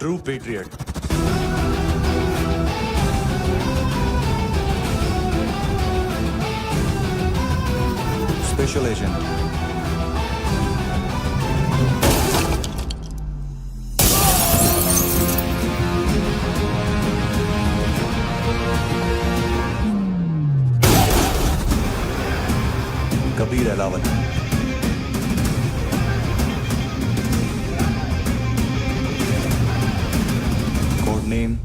True patriot. Special agent. Kabir Ahlawat. Code name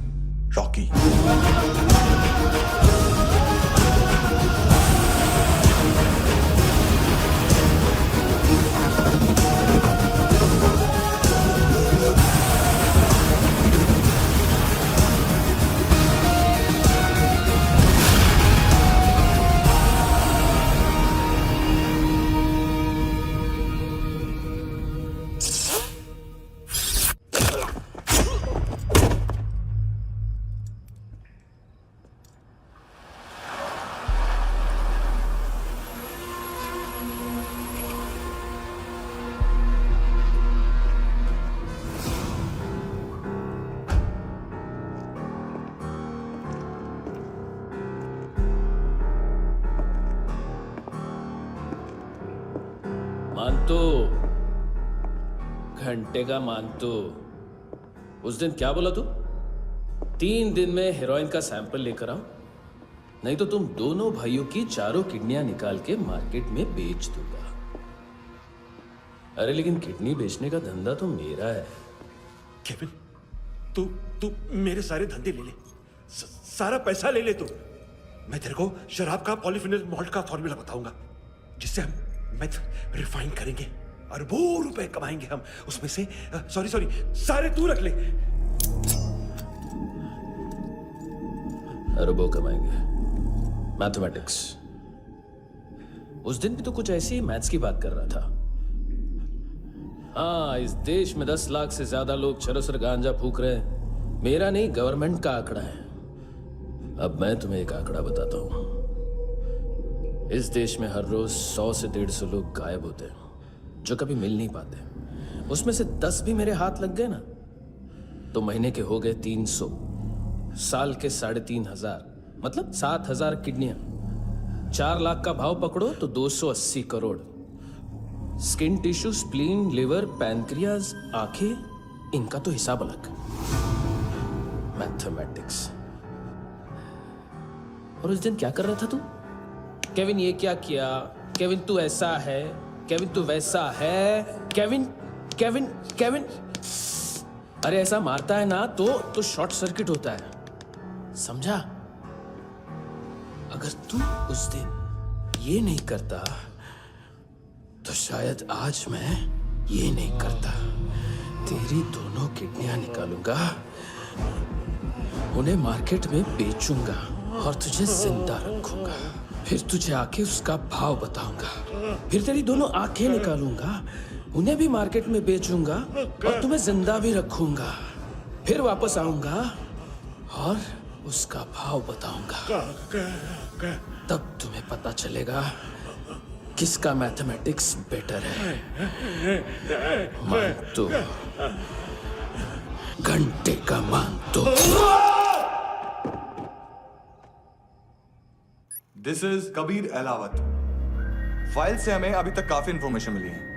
Rocky. मानतो, घंटे का मानतो। उस दिन क्या बोला तू? 3 दिन में हेरोइन का सैंपल लेकर आओ, नहीं तो तुम दोनों भाइयों की चारों किडनियां निकाल के मार्केट में बेच दूंगा। अरे लेकिन किडनी बेचने का धंधा तो मेरा है। केविन, तू मेरे सारे धंधे ले ले, सारा पैसा ले ले तू। मैं तेरे को शराब का पॉलीफिनल मॉल्ट का फॉर्मूला बताऊंगा, जिससे हम मेथ रिफाइन करेंगे, अरबों रुपए कमाएंगे हम उसमें से। सॉरी सारे तू रख ले। अरबों कमाएंगे। मैथमेटिक्स। उस दिन भी तो कुछ ऐसी मैथ्स की बात कर रहा था। हाँ, इस देश में 10 लाख से ज्यादा लोग चरस और गांजा फूक रहे हैं। मेरा नहीं, गवर्नमेंट का आंकड़ा है। अब मैं तुम्हें एक आंकड़ा बताता हूं। इस देश में हर रोज 100 से 150 लोग गायब होते हैं, जो कभी मिल नहीं पाते। उसमें से 10 भी मेरे हाथ लग गए ना, तो महीने के हो गए 300, साल के 3500, मतलब 7000 किडनियां। 4 लाख का भाव पकड़ो तो 280 crore. Skin tissue, spleen, liver, pancreas, आंखें, इनका तो हिसाब अलग। मैथमेटिक्स। और उस दिन क्या कर रहा था तू? केविन ये क्या किया, केविन तू ऐसा है, केविन तू वैसा है, केविन केविन केविन। अरे ऐसा मारता है ना तो शॉर्ट सर्किट होता है, समझा? अगर तू उस दिन ये नहीं करता तो शायद आज मैं ये नहीं करता। तेरी दोनों किडनियां निकालूंगा, उन्हें मार्केट में बेचूंगा और तुझे जिंदा रखूंगा। फिर तुझे आके उसका भाव बताऊंगा। फिर तेरी दोनों आंखें निकालूंगा, उन्हें भी मार्केट में बेचूंगा और तुम्हें जिंदा भी रखूंगा। फिर वापस आऊंगा और उसका भाव बताऊंगा। तब तुम्हें पता चलेगा किसका मैथमेटिक्स बेटर है। मानतो, घंटे का मानतो। This is Kabir Ahlawat. File से हमें अभी तक काफी इंफॉर्मेशन मिली है।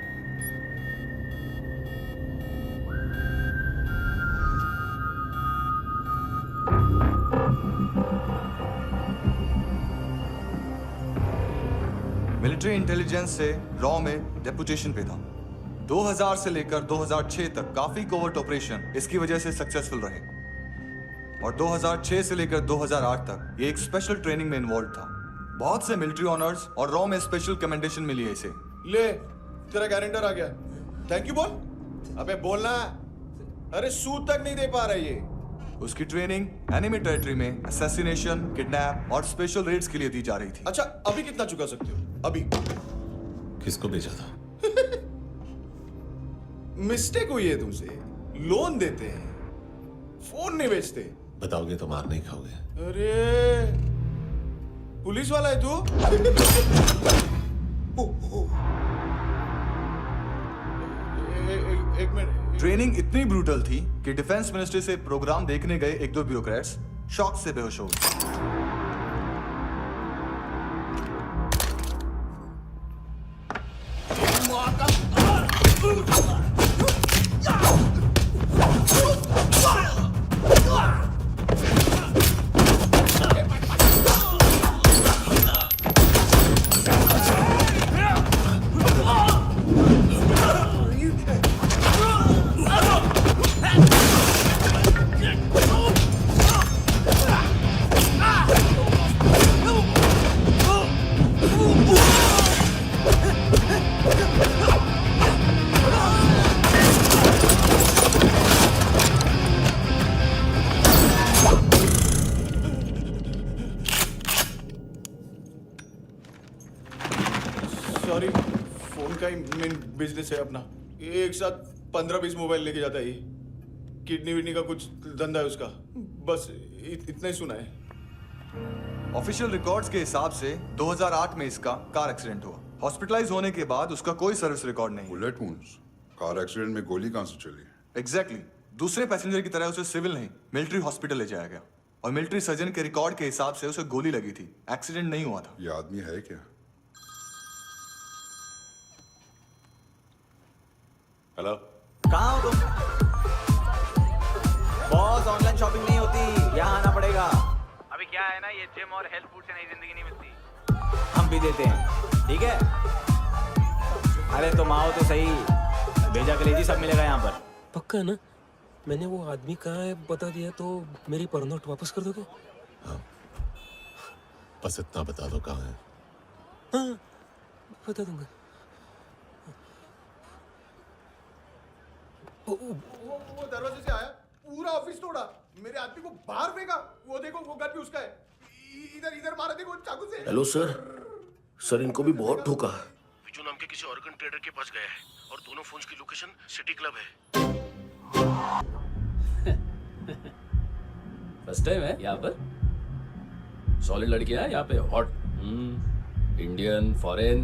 मिलिट्री इंटेलिजेंस से रॉ में डेपुटेशन पे था। 2000 से लेकर 2006 तक काफी कोवर्ट ऑपरेशन इसकी वजह से सक्सेसफुल रहे, और 2006 से लेकर 2008 तक ये एक स्पेशल ट्रेनिंग में इन्वॉल्व था। बहुत से मिलिट्री ऑनर्स और रॉ में स्पेशल कमेंडेशन मिली है इसे। ले, तेरा गारंटर आ गया। थैंक यू बोल। अबे बोलना। अरे सूद तक नहीं दे पा रहा ये। उसकी ट्रेनिंग एनिमी टेरिटरी में असैसिनेशन, किडनैप और स्पेशल रेड्स के लिए दी जा रही थी। अच्छा, अभी कितना चुका सकते हो? अभी किसको भेजा था? मिस्टेक हुई है तुमसे। लोन देते हैं, फोन नहीं बेचते। बताओगे तो मार नहीं खाओगे। अरे पुलिस वाला है तू? एक ट्रेनिंग इतनी ब्रूटल थी कि डिफेंस मिनिस्ट्री से प्रोग्राम देखने गए एक दो ब्यूरोक्रेट्स शॉक से बेहोश हो गए। सॉरी, फोन का ही मेन बिजनेस है अपना। एक साथ 15-20 मोबाइल लेके जाता है ये। किडनी विडनी का कुछ धंधा है उसका। बस इतना ही सुना है। ऑफिशियल रिकॉर्ड्स के हिसाब से 2008 में इसका कार एक्सीडेंट हुआ। हॉस्पिटलाइज होने के बाद उसका कोई सर्विस रिकॉर्ड नहीं। बुलेट वुंड्स, कार एक्सीडेंट में गोली कहां से चली? एग्जैक्टली दूसरे पैसेंजर की तरह उसे सिविल नहीं मिलिट्री हॉस्पिटल ले जाया गया और मिलिट्री सर्जन के रिकॉर्ड के हिसाब से उसे गोली लगी थी। एक्सीडेंट नहीं हुआ था। ये आदमी है क्या? हेलो, कहाँ हो तुम? बॉस, ऑनलाइन शॉपिंग नहीं होती, यहाँ आना पड़ेगा। अभी क्या है ना, ये जिम और हेल्थ फूड से नई जिंदगी नहीं मिलती। हम भी देते हैं, ठीक है? अरे तुम आओ तो सही, भेजा कलेजी सब मिलेगा यहाँ पर। पक्का ना? मैंने वो आदमी कहाँ है बता दिया तो मेरी पर नोट वापस कर दोगे? बस इतना बता दो कहाँ है। हाँ, बता दूंगा। वो दरवाजे से आया, पूरा ऑफिस तोड़ा, मेरे आदमी को बाहर फेंका। वो देखो, वो गन भी उसका है। इधर इधर मारा, देखो चाकू से। हेलो सर, सर इनको भी बहुत ठोका। विजू नाम के किसी ऑर्गन ट्रेडर के पास गया है और दोनों फोन्स की लोकेशन सिटी क्लब है। फर्स्ट टाइम है यहाँ पर। सॉलिड लड़कियां हैं यहाँ पे, हॉट इंडियन फॉरेन।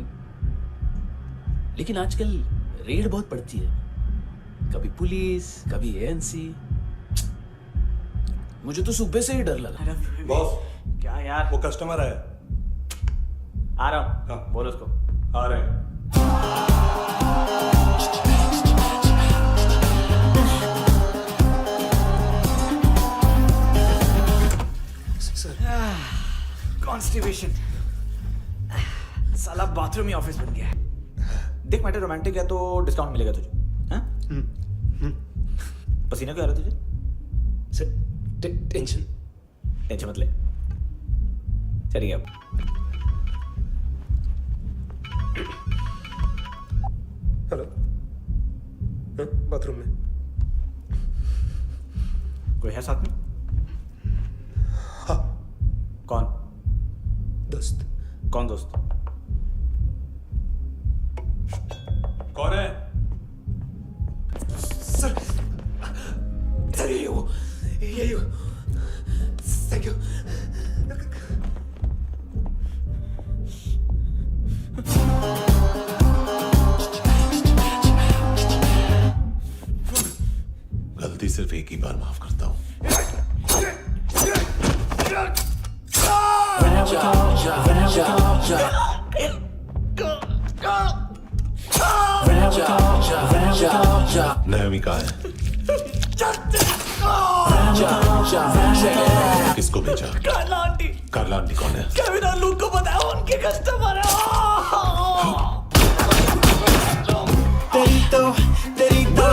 लेकिन आजकल रेड बहुत पड़ती है, कभी पुलिस कभी एएनसी। मुझे तो सुबह से ही डर लगा। बॉस, क्या यार? वो कस्टमर आया। आ रहा हूँ। हाँ। बोलो उसको। आ रहे हैं। कॉन्स्टिपेशन, साला बाथरूम ही ऑफिस बन गया है। देख मैटर रोमांटिक है तो डिस्काउंट मिलेगा तुझे। हाँ? पसीना क्यों आ रहा है तुझे? सर टेंशन टेंशन मत ले, चलिए अब। हेलो, हाँ, बाथरूम में कोई है साथ में? हाँ। कौन? दोस्त। कौन दोस्त? कौन है? सर, सर यही हो, यही हो। Thank you. गलती सिर्फ एक ही बार माफ करता हूँ। नयमी कहाँ है? किसको भेजा? कार्ला आंटी। कार्ला आंटी कौन है? केविन और लूक को बताया, उनके कस्टमर है। तेरी तो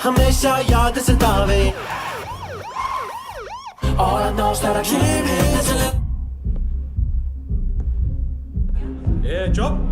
हमेशा याद सतावे। All I know is that I came here to live. ए चुप।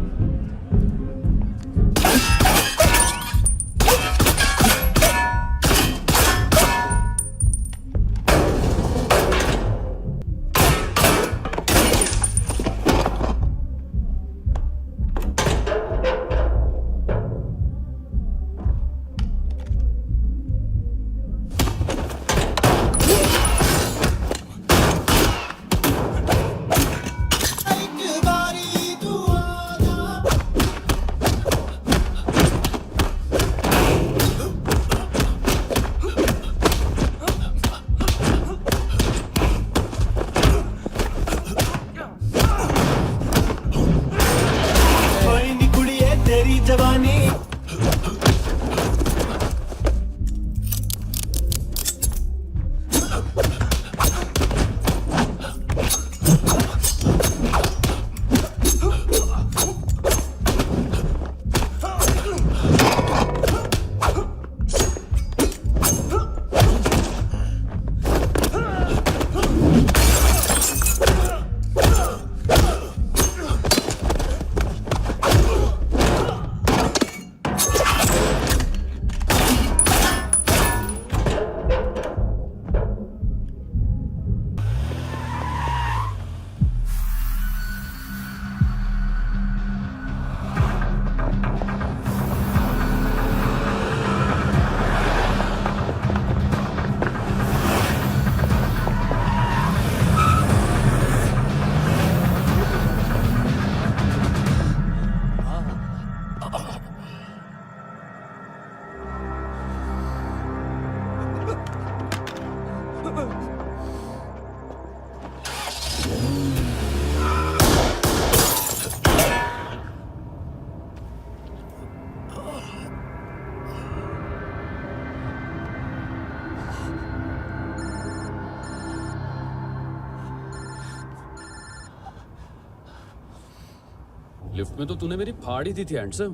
लिफ्ट में तो तूने मेरी फाड़ ही दी थी हैंडसम।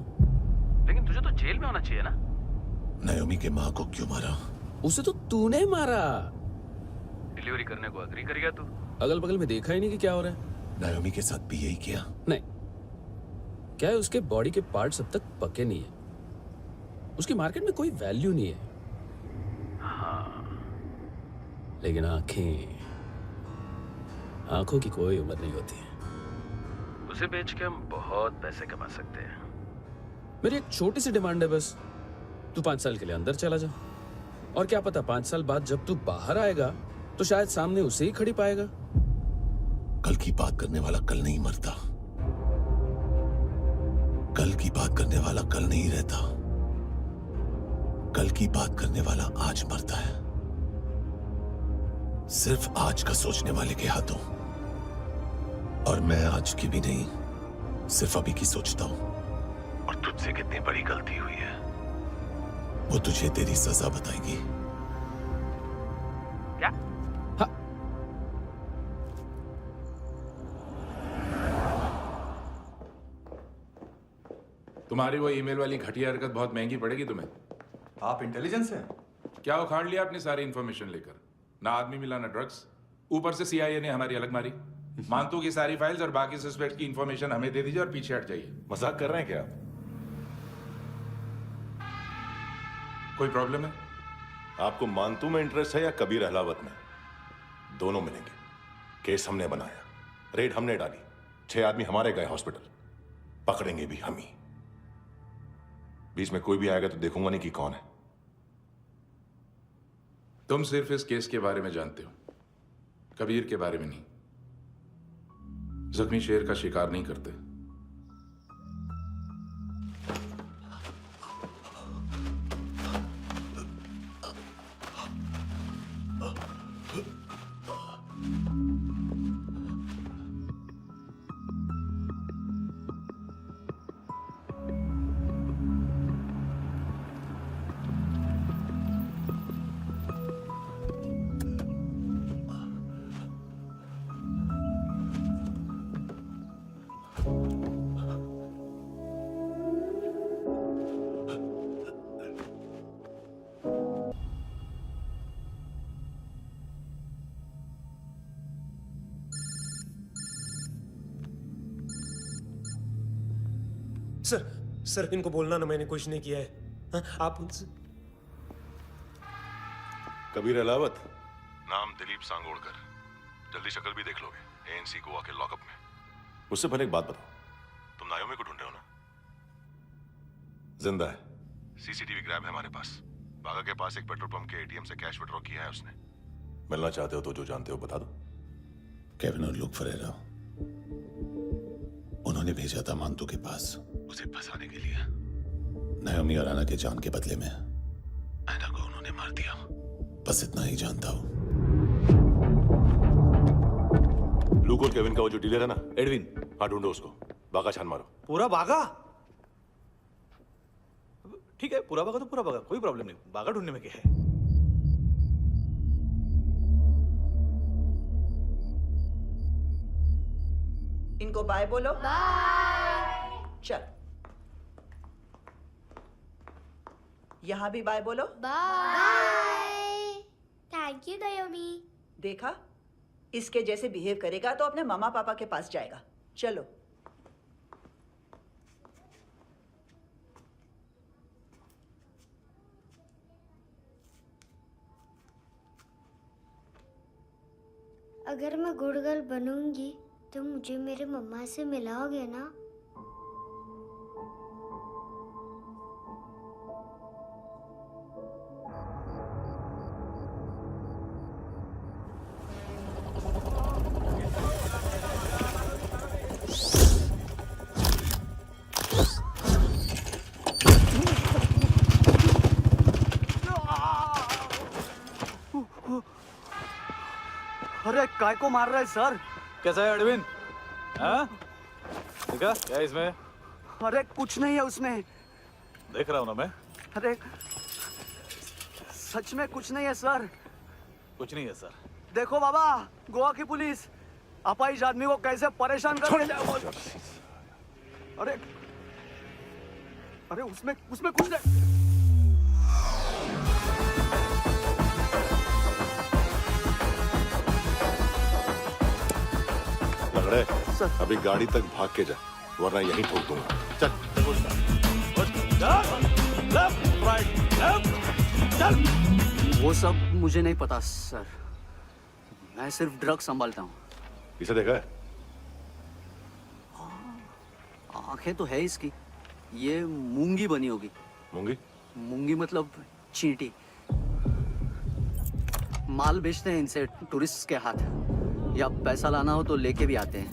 लेकिन तुझे तो जेल में होना चाहिए ना। नायोमी के माँ को क्यों मारा? उसे तो तूने मारा। डिलीवरी करने को अग्री कर गया तू। अगल बगल में देखा ही नहीं कि क्या हो रहा है। नायोमी के साथ भी यही किया? नहीं, क्या है उसके बॉडी के पार्ट्स अब तक पके नहीं है, उसकी मार्केट में कोई वैल्यू नहीं है। लेकिन आंखों की कोई उम्र नहीं होती। उसे बेच के हम बहुत पैसे कमा सकते हैं। मेरी एक छोटी सी डिमांड है बस, तू 5 साल के लिए अंदर चला जा, और क्या पता 5 साल बाद जब तू बाहर आएगा तो शायद सामने उसे ही खड़ी पाएगा। कल की बात करने वाला कल नहीं मरता, कल की बात करने वाला कल नहीं रहता, कल की बात करने वाला आज मरता है। सिर्फ आज का सोचने वाले के हाथों। और मैं आज की भी नहीं, सिर्फ अभी की सोचता हूं। और तुझसे कितनी बड़ी गलती हुई है वो तुझे तेरी सजा बताएगी। क्या? हाँ। तुम्हारी वो ईमेल वाली घटिया हरकत बहुत महंगी पड़ेगी तुम्हें। आप इंटेलिजेंस हैं? क्या उखाड़ लिया अपनी सारी इंफॉर्मेशन लेकर? ना आदमी मिला ना ड्रग्स, ऊपर से CIA ने हमारी अलग मारी। मानतू की सारी फाइल्स और बाकी सस्पेक्ट की इंफॉर्मेशन हमें दे दीजिए और पीछे हट जाइए। मजाक कर रहे हैं क्या? कोई प्रॉब्लम है? आपको मानतू में इंटरेस्ट है या कबीर अहलावत में? दोनों मिलेंगे। केस हमने बनाया, रेड हमने डाली, 6 आदमी हमारे गए हॉस्पिटल, पकड़ेंगे भी हम ही। बीच में कोई भी आएगा तो देखूंगा नहीं कि कौन है। तुम सिर्फ इस केस के बारे में जानते हो, कबीर के बारे में नहीं। जख्मी शेर का शिकार नहीं करते। सर इनको बोलना ना मैंने कुछ नहीं किया है। हाँ, आप उनसे। कबीर अहलावत, नाम दिलीप सांगोड़कर। जल्दी शक्ल भी देख लोगे ANC गोवा के लॉकअप में। मुझसे पहले एक बात बताओ, तुम नायोमी को ढूंढ रहे हो ना? जिंदा है, CCTV ग्रैब है हमारे पास। बागा के पास एक पेट्रोल पंप के ATM से कैश विड्रॉ किया है उसने। मिलना चाहते हो तो जो जानते हो बता दो। केविन और लुक फरेरा, उन्होंने भेजा था मानतू के पास उसे फंसाने के लिए। नायोमी और आना के जान के बदले में आना को उन्होंने मार दिया। बस इतना ही जानता हूं। लूक और केविन का वो जो डीलर है ना, एडविन, हाँ ढूंढो उसको। बागा छान मारो। पूरा बागा? ठीक है, पूरा बागा तो पूरा बागा, कोई प्रॉब्लम नहीं। बागा ढूंढने में क्या है? इनको बाय बोलो। बाय। चल, यहां भी बाय बोलो। बाय। Thank you नायोमी। देखा, इसके जैसे बिहेव करेगा तो अपने मामा पापा के पास जाएगा। चलो। अगर मैं गुड गर्ल बनूंगी तो मुझे मेरे मम्मा से मिलाओगे ना? अरे काय को मार रहा है सर? कैसा है एडविन? हाँ? देखा क्या इसमें? अरे कुछ नहीं है उसमें। देख रहा हूँ ना मैं। अरे सच में कुछ नहीं है सर। कुछ नहीं है सर। देखो बाबा, गोवा की पुलिस अपाहिज आदमी को कैसे परेशान कर अरे अरे उसमें उसमें कुछ नहीं। लंगड़े सर। अभी गाड़ी तक भाग के जा, वरना यहीं ठोक दूंगा। चल वो सब मुझे नहीं पता सर, मैं सिर्फ ड्रग संभालता हूँ। इसे देखा है? आंखें तो है इसकी, ये मूंगी बनी होगी। मूंगी? मूंगी मतलब चींटी। माल बेचते हैं इनसे टूरिस्ट के हाथ, या पैसा लाना हो तो लेके भी आते हैं।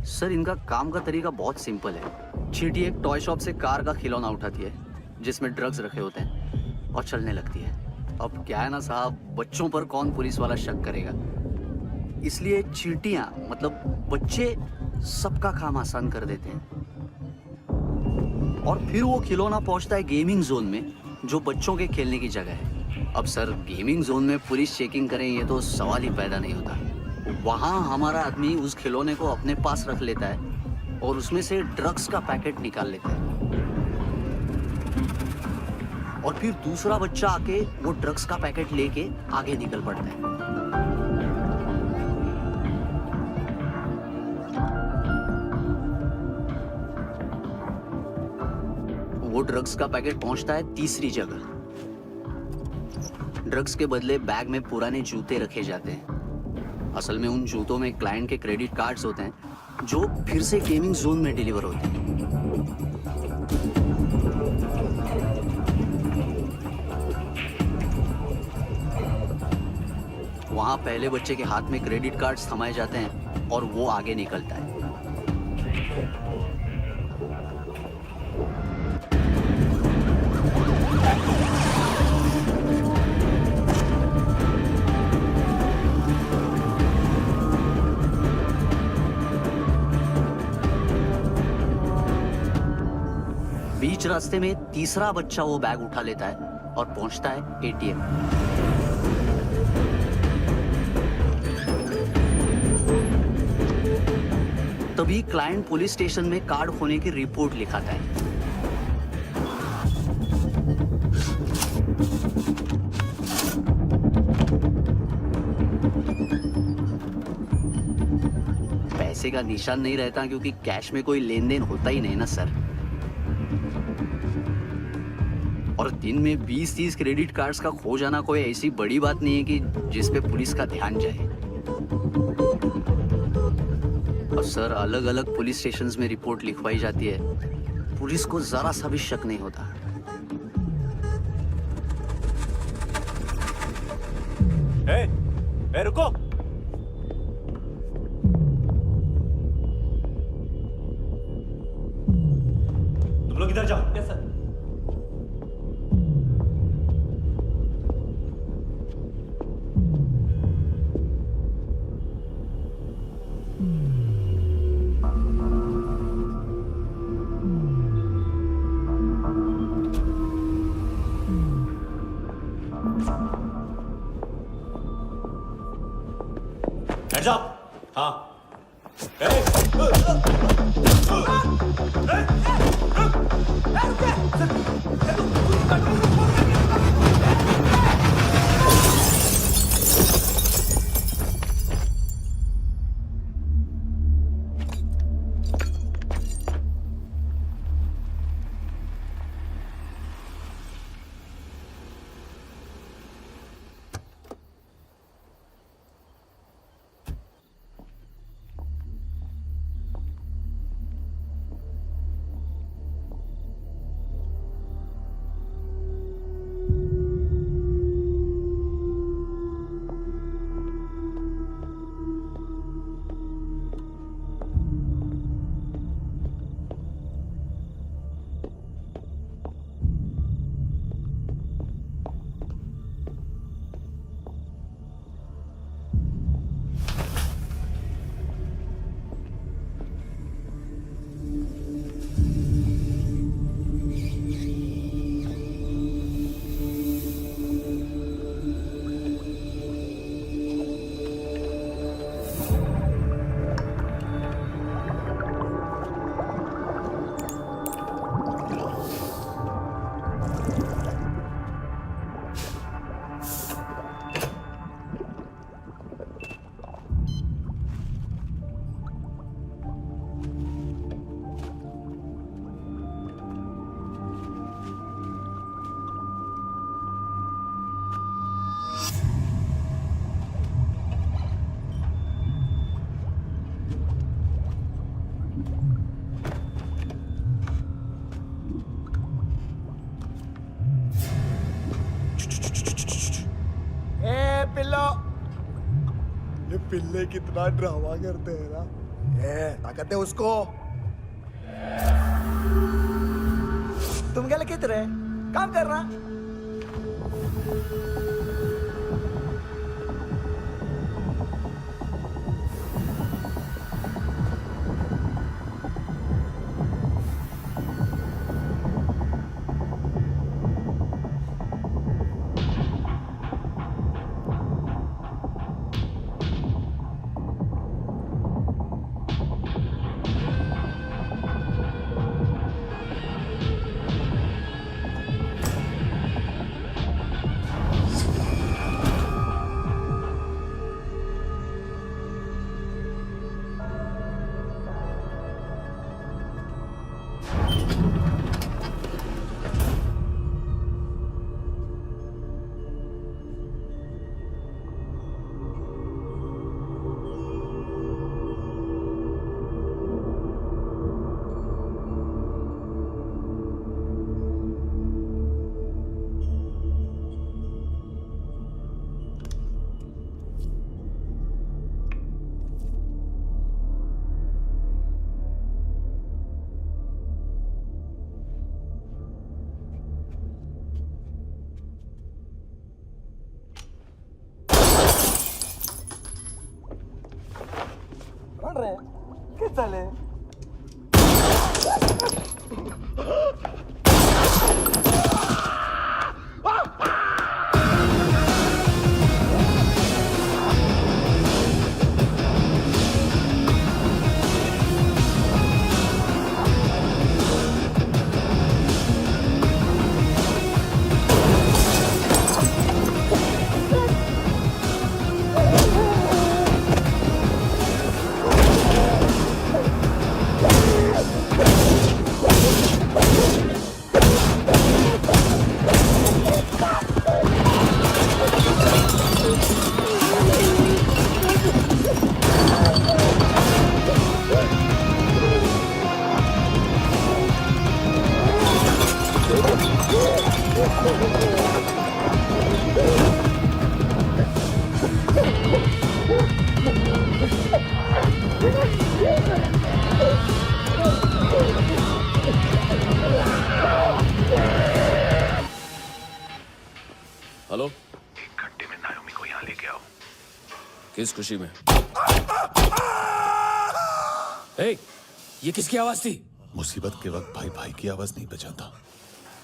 सर इनका काम का तरीका बहुत सिंपल है। चींटी एक टॉय शॉप से कार का खिलौना उठाती है जिसमें ड्रग्स रखे होते हैं और चलने लगती है। अब क्या है ना साहब, बच्चों पर कौन पुलिस वाला शक करेगा, इसलिए चींटियां मतलब बच्चे सबका काम आसान कर देते हैं। और फिर वो खिलौना पहुंचता है गेमिंग जोन में, जो बच्चों के खेलने की जगह है। अब सर गेमिंग जोन में पुलिस चेकिंग करें ये तो सवाल ही पैदा नहीं होता। वहां हमारा आदमी उस खिलौने को अपने पास रख लेता है और उसमें से ड्रग्स का पैकेट निकाल लेता है, और फिर दूसरा बच्चा आके वो ड्रग्स का पैकेट लेके आगे निकल पड़ता है। वो ड्रग्स का पैकेट पहुंचता है तीसरी जगह। ड्रग्स के बदले बैग में पुराने जूते रखे जाते हैं। असल में उन जूतों में क्लाइंट के क्रेडिट कार्ड्स होते हैं जो फिर से गेमिंग जोन में डिलीवर होते हैं। वहां पहले बच्चे के हाथ में क्रेडिट कार्ड्स थमाए जाते हैं और वो आगे निकलता है। बीच रास्ते में तीसरा बच्चा वो बैग उठा लेता है और पहुंचता है एटीएम। तभी क्लाइंट पुलिस स्टेशन में कार्ड खोने की रिपोर्ट लिखाता है। पैसे का निशान नहीं रहता क्योंकि कैश में कोई लेन देन होता ही नहीं ना सर। और दिन में 20-30 क्रेडिट कार्ड्स का खो जाना कोई ऐसी बड़ी बात नहीं है कि जिस पे पुलिस का ध्यान जाए। और सर अलग अलग पुलिस स्टेशंस में रिपोर्ट लिखवाई जाती है, पुलिस को जरा सा भी शक नहीं होता। ए, रुको। तुम लोग इधर जाओ। Yes sir. Hands up! हाँ। ये पिल्ले कितना ड्रामा करते हैं ना। ताकत है उसको। तुम क्या लिखित रहे? काम कर रहा। हेलो, एक घंटे में नायोमी को यहाँ लेके आओ। किस खुशी में? ए, ये किसकी आवाज थी? मुसीबत के वक्त भाई भाई की आवाज नहीं बचाता।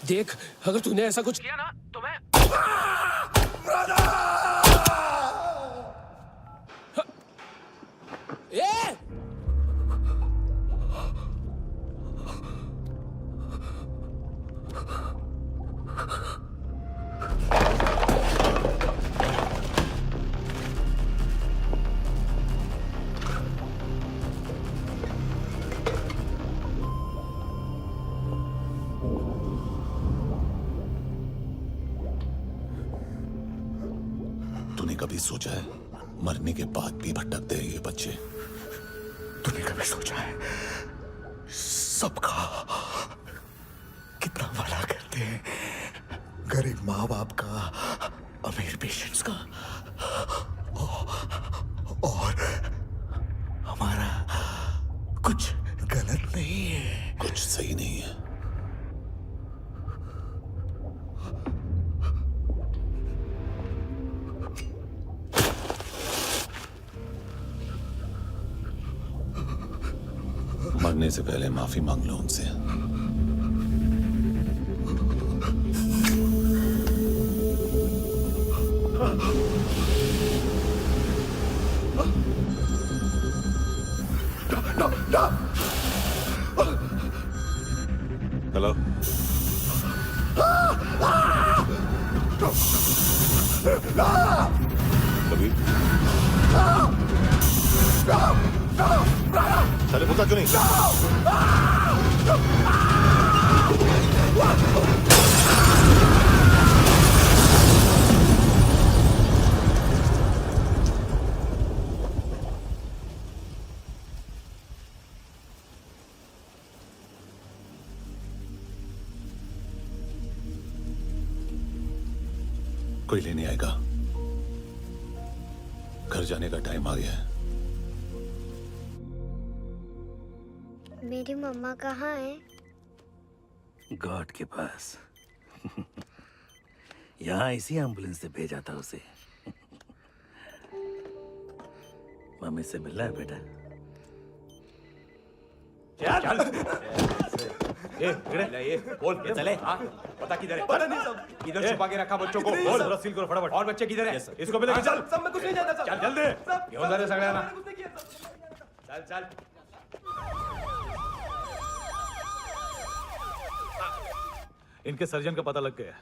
देख, अगर तूने ऐसा कुछ किया ना तो मैं ए! तूने कभी सोचा है मरने के बाद भी भटकते हैं ये बच्चे? तूने कभी सोचा है सबका कितना भला करते हैं? गरीब माँ बाप का, अमीर पेशेंट्स का, और हमारा कुछ गलत नहीं है। कुछ सही नहीं है। मरने से पहले माफी मांग लो उनसे। हेलो, कभी चले पूछा क्यों नहीं? कोई लेने आएगा? घर जाने का टाइम आ गया है। मेरी मम्मा कहाँ है? गॉड के पास। यहाँ इसी एम्बुलेंस से भेजा था उसे। मम्मी से मिलना है बेटा। चल ये बोल चले। हाँ पता किधर है? पता नहीं सब। इधर छुपा के रखा बच्चों को। बोल जरा सील करो फटाफट। और बच्चे किधर है? इसको भी लेके चल। सब में कुछ नहीं जाता। चल जल्दी घेऊन जा रे सगळ्यांना। चल चल। इनके सर्जन का पता लग गया।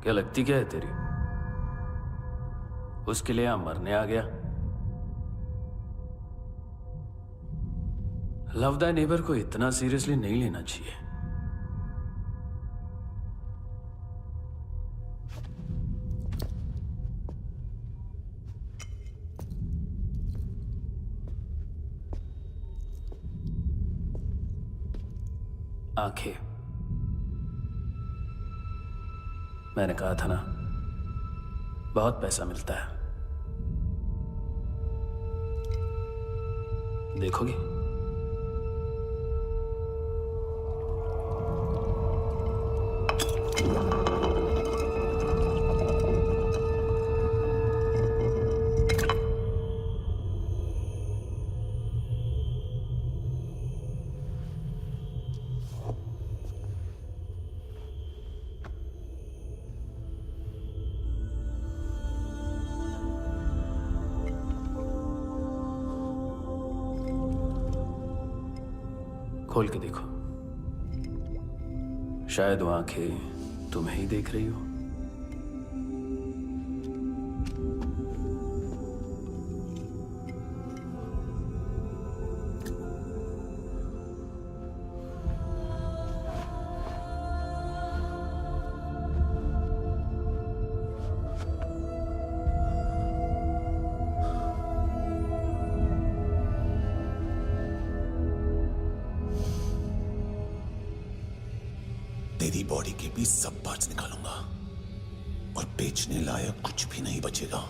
क्या लगती क्या है तेरी? उसके लिए यहां मरने आ गया? लव द नेबर को इतना सीरियसली नहीं लेना चाहिए। आंखें, मैंने कहा था ना, बहुत पैसा मिलता है। देखोगे? खोल के देखो, शायद वो आंखें तुम्हें ही देख रही हो। तेरी बॉडी के भी सब पार्ट्स निकालूंगा और बेचने लायक कुछ भी नहीं बचेगा।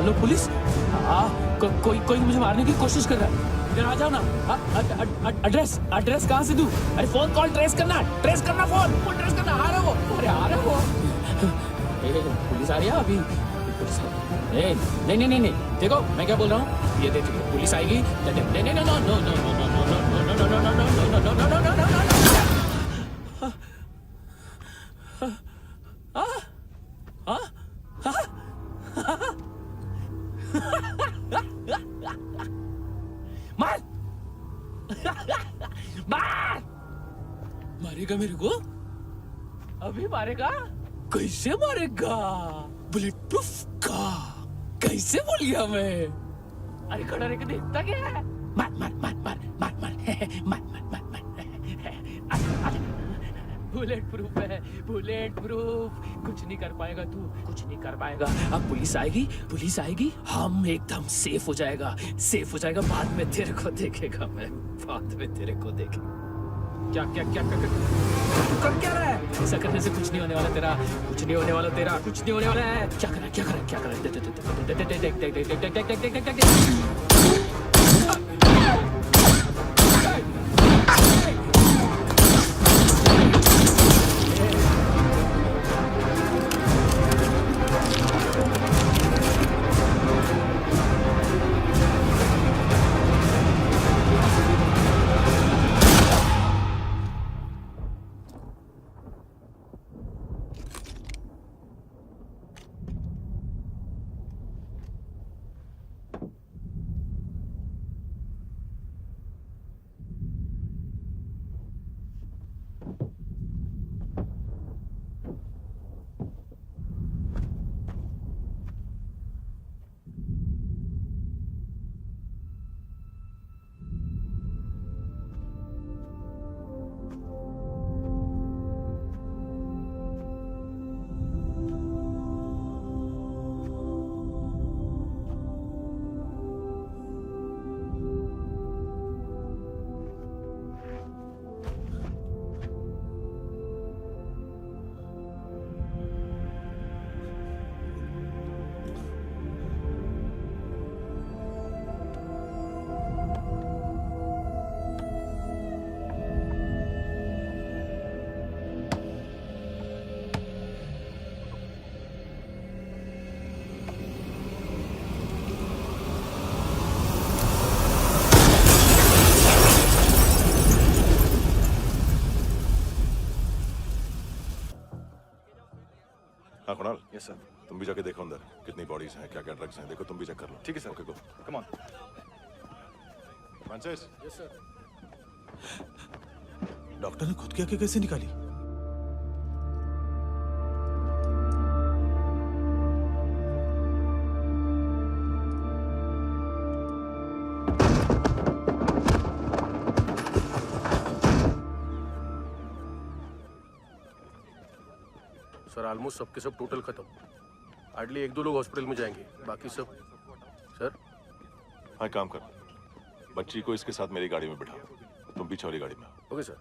No police? कोई मुझे मारने की कोशिश कर रहा है। इधर आ जाओ ना। एड्रेस कहाँ से दूं? अरे फोन कॉल ट्रेस करना फोन ट्रेस करना। आ रहा वो, अरे आ रहा वो। पुलिस आ रही है अभी। पुलिस नहीं, देखो मैं क्या बोल रहा हूँ, ये देखिए पुलिस आएगी। मार मारेगा मेरे को? अभी मारेगा? कैसे मारेगा? बुलेट प्रूफ का कैसे बोल गया मैं? अरे खड़ा रह के देखता क्या है? मार बुलेट प्रूफ है, बुलेट प्रूफ। कुछ नहीं कर पाएगा तू, कुछ नहीं कर पाएगा। अब पुलिस आएगी, हम एकदम सेफ हो जाएगा। बाद में तेरे को देखेगा मैं, बाद में तेरे को देखेगा। क्या कर क्या रहा है? ऐसा करने से कुछ नहीं होने वाला तेरा, कुछ नहीं होने वाला है। क्या कर रहा है? हाँ कुणाल, यस सर। तुम भी जाके देखो अंदर कितनी बॉडीज हैं, क्या क्या ड्रग्स हैं, देखो तुम भी चेक कर लो। ठीक है sir. Okay go, come on. Francis. Yes sir. Doctor ने खुद की आंखें कैसे निकाली? सर ऑलमोस्ट सबके सब टोटल खत्म। हार्डली 1-2 लोग हॉस्पिटल में जाएंगे, बाकी सब। सर हाँ, काम कर, बच्ची को इसके साथ मेरी गाड़ी में बिठा, तुम पीछे वाली गाड़ी में। Okay sir.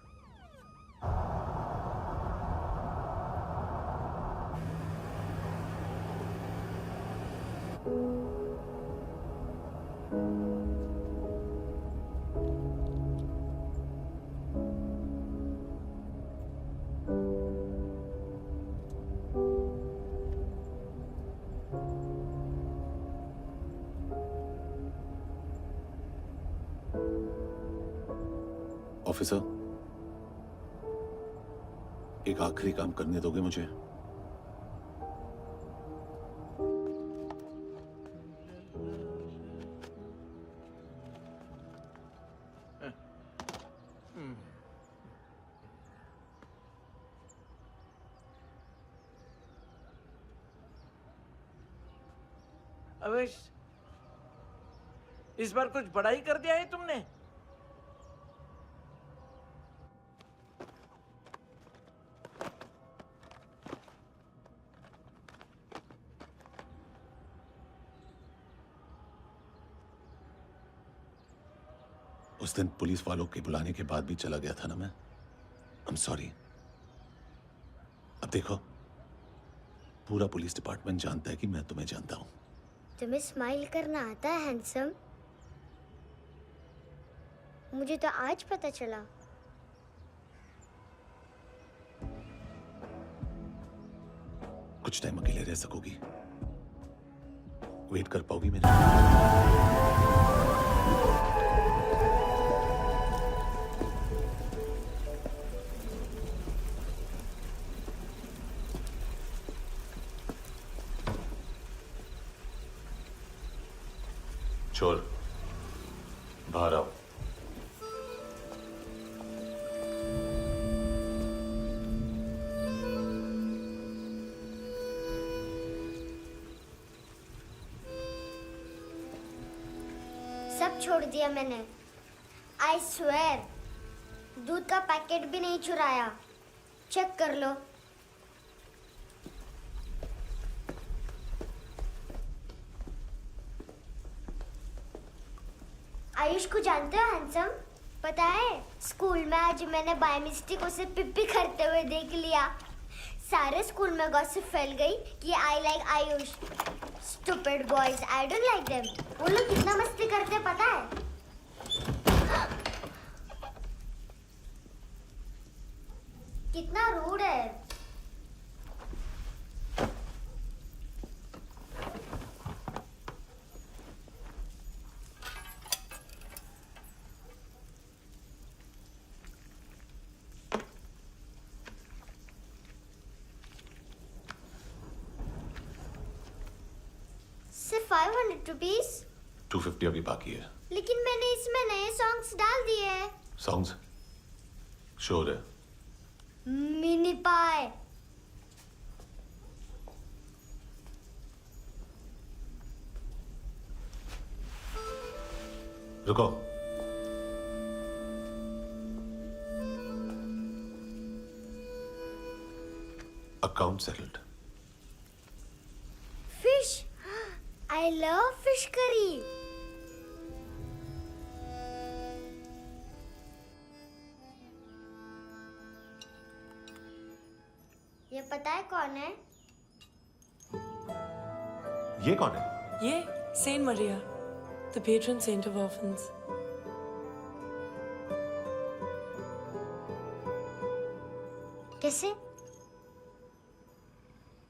ऑफिसर, एक आखिरी काम करने दोगे मुझे? अवेश, इस बार कुछ बड़ा ही कर दिया है तुमने। उस दिन पुलिस वालों के बुलाने के बाद भी चला गया था ना मैं। I am sorry. अब देखो, पूरा पुलिस डिपार्टमेंट जानता है कि मैं तुम्हें जानता हूं। तुम्हें स्माइल करना आता है हैंडसम? मुझे तो आज पता चला। कुछ टाइम अकेले रह सकोगी? वेट कर पाओगी मेरा? चोर, बाहर आओ। सब छोड़ दिया मैंने। आई स्वेयर, दूध का पैकेट भी नहीं चुराया। चेक कर लो। आयुष को जानते हो हैंडसम? पता है, स्कूल में आज मैंने बाय मिस्टेक उसे पिप्पी करते हुए देख लिया। सारे स्कूल में गॉसिप फैल गई कि I like Ayush. Stupid boys, I don't like them. वो लोग कितना मस्ती करते पता है? कितना रूड है। सिर्फ 500 रुपीस? 250 अभी बाकी है। लेकिन मैंने इसमें नए सॉन्ग्स डाल दिए हैं। सॉन्ग्स? श्योर है? मिनी पाए। रुको। Account settled. Fish, I love fish curry. ये पता है कौन है? ये कौन है? ये saint Maria, the patron saint of orphans. कैसे?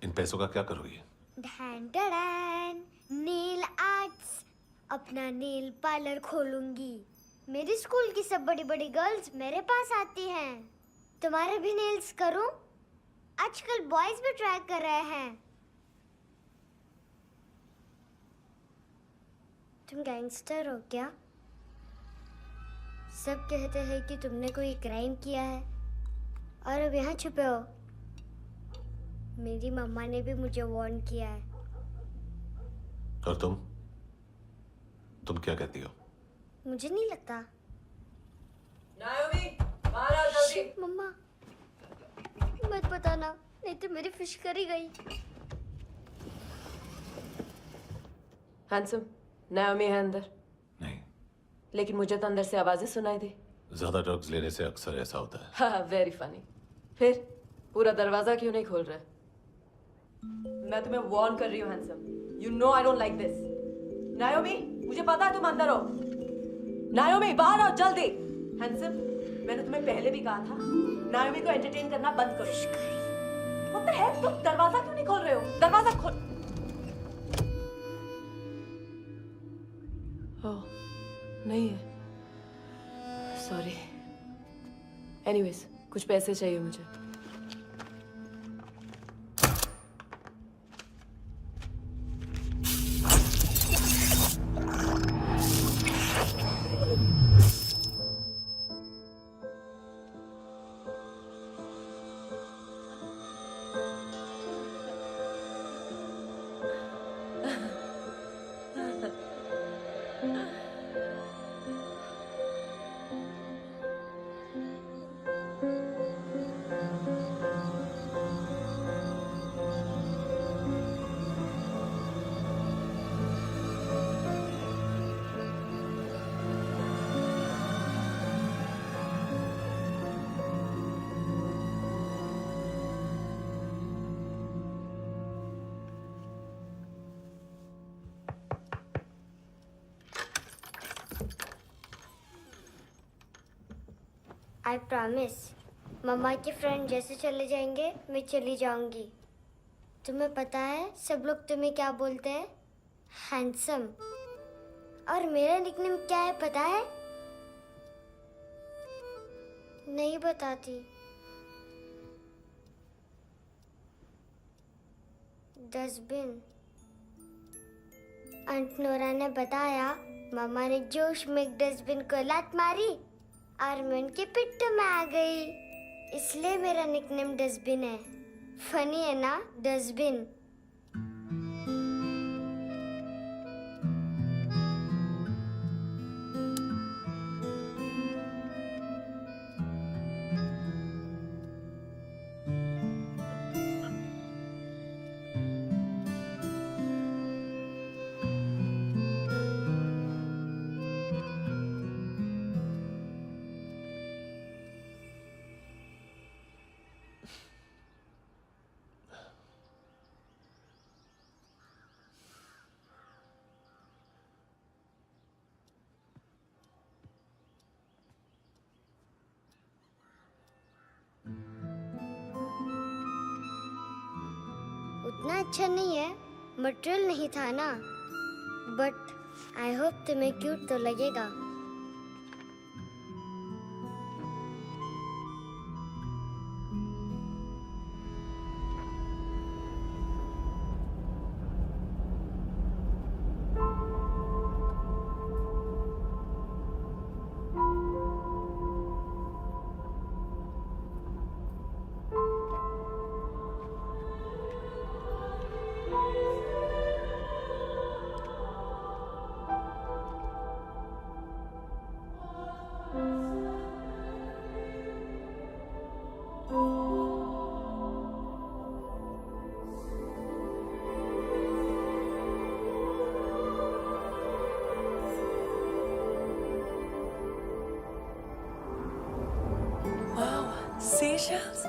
इन पैसों का क्या करोगी? ढैन ढैन, नेल आर्ट्स। अपना नेल पार्लर खोलूंगी। मेरी स्कूल की सब बड़ी बड़ी गर्ल्स मेरे पास आती हैं। तुम्हारे भी नेल्स करूं? आजकल बॉयज भी ट्राई कर रहे हैं। तुम गैंगस्टर हो क्या? सब कहते हैं कि तुमने कोई क्राइम किया है और अब यहाँ छुपे हो। मेरी मम्मा ने भी मुझे वार्न किया है। और तुम क्या कहती हो? मुझे नहीं लगता। नायोमी, बाहर आओ जल्दी। शिट, मम्मा मत बताना, नहीं तो मेरी फिश करी गई। हैंडसम, नायोमी है अंदर। नहीं। लेकिन मुझे तो अंदर से आवाजें सुनाई दी। ज्यादा ड्रग्स लेने से अक्सर ऐसा होता है। हाँ, वेरी फनी। फिर पूरा दरवाजा क्यों नहीं खोल रहे? मैं तुम्हें वार्न कर रही हूँ handsome. You know I don't like this. नायोमी, मुझे पता है तुम अंदर हो। नायोमी, बाहर आओ जल्दी। हैंडसम, मैंने तुम्हें पहले भी कहा था नायोमी को एंटरटेन करना बंद करो। What the heck? तुम दरवाजा क्यों नहीं खोल रहे हो? दरवाजा खोल। ओह, नहीं है। सॉरी। एनीवेज, कुछ पैसे चाहिए मुझे। I promise. मम्मा के फ्रेंड जैसे चले जाएंगे मैं चली जाऊंगी। तुम्हें पता है सब लोग तुम्हें क्या बोलते हैं? हैंडसम। और मेरा निकनेम क्या है पता है? नहीं बताती। डस्टबिन। आंट नोरा ने बताया मामा ने जोश में एक डस्टबिन को लात मारी और मैं उनके पिट्ठू में आ गई, इसलिए मेरा निकनेम डस्टबिन है। फनी है ना डस्टबिन? उतना अच्छा नहीं है, मटेरियल नहीं था ना, बट आई होप तुम्हें क्यूट तो लगेगा। Seashells?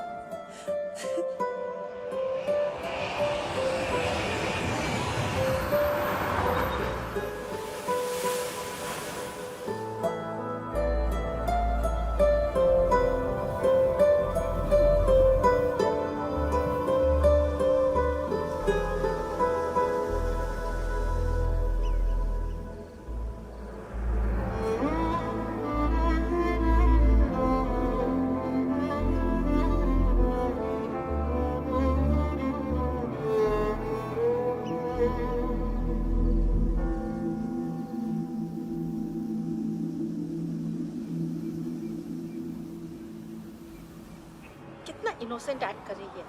कितना इनोसेंट एक्ट कर रही है।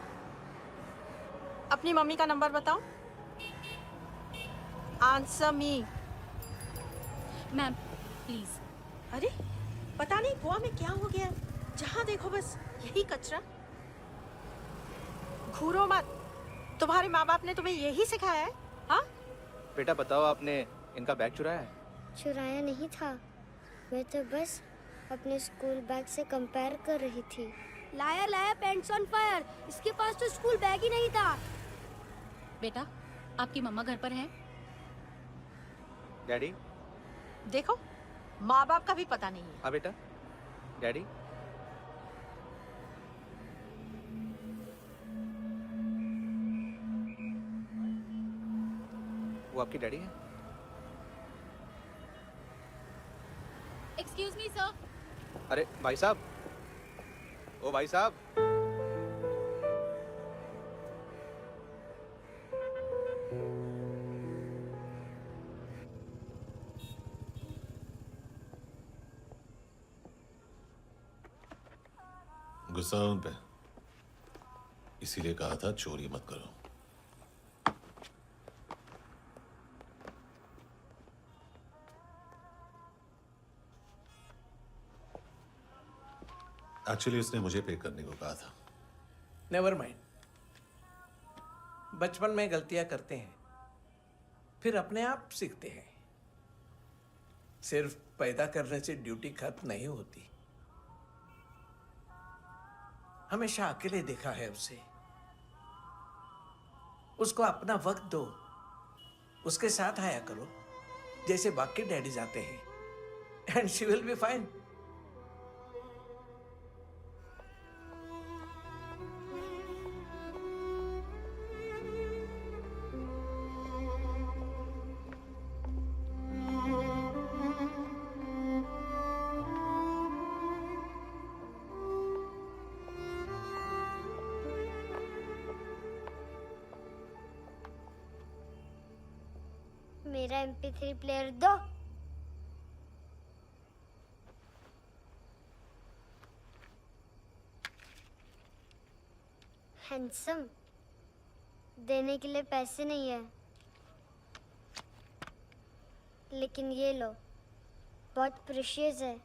अपनी मम्मी का नंबर बताओ। Answer me. Ma'am please. अरे पता नहीं गोवा में क्या हो गया, जहाँ देखो बस यही कचरा। घूरो मत, तुम्हारे माँ बाप ने तुम्हें यही सिखाया है? हाँ बेटा बताओ, आपने इनका बैग चुराया है? चुराया नहीं था, मैं तो बस अपने स्कूल बैग से कंपेयर कर रही थी। लाया लाया पैंट्स ऑन फायर, इसके पास तो स्कूल बैग ही नहीं था। बेटा आपकी मम्मा घर पर है? डैडी? देखो माँ बाप का भी पता नहीं है। हाँ बेटा। डैडी? वो आपकी डैडी है? Excuse me sir. अरे भाई साहब, ओ भाई साहब। गुस्सा है उन पे, इसीलिए कहा था चोरी मत करो। एक्चुअली उसने मुझे पे करने को कहा था। नेवर माइंड, बचपन में गलतियां करते हैं, फिर अपने आप सीखते हैं। सिर्फ पैदा करने से ड्यूटी खत्म नहीं होती। हमेशा अकेले देखा है उसे। उसको अपना वक्त दो, उसके साथ आया करो जैसे बाकी डैडीज आते हैं, and she will be fine. मेरा MP3 प्लेयर दो। हैंडसम, देने के लिए पैसे नहीं है, लेकिन ये लो, बहुत प्रेशियस है,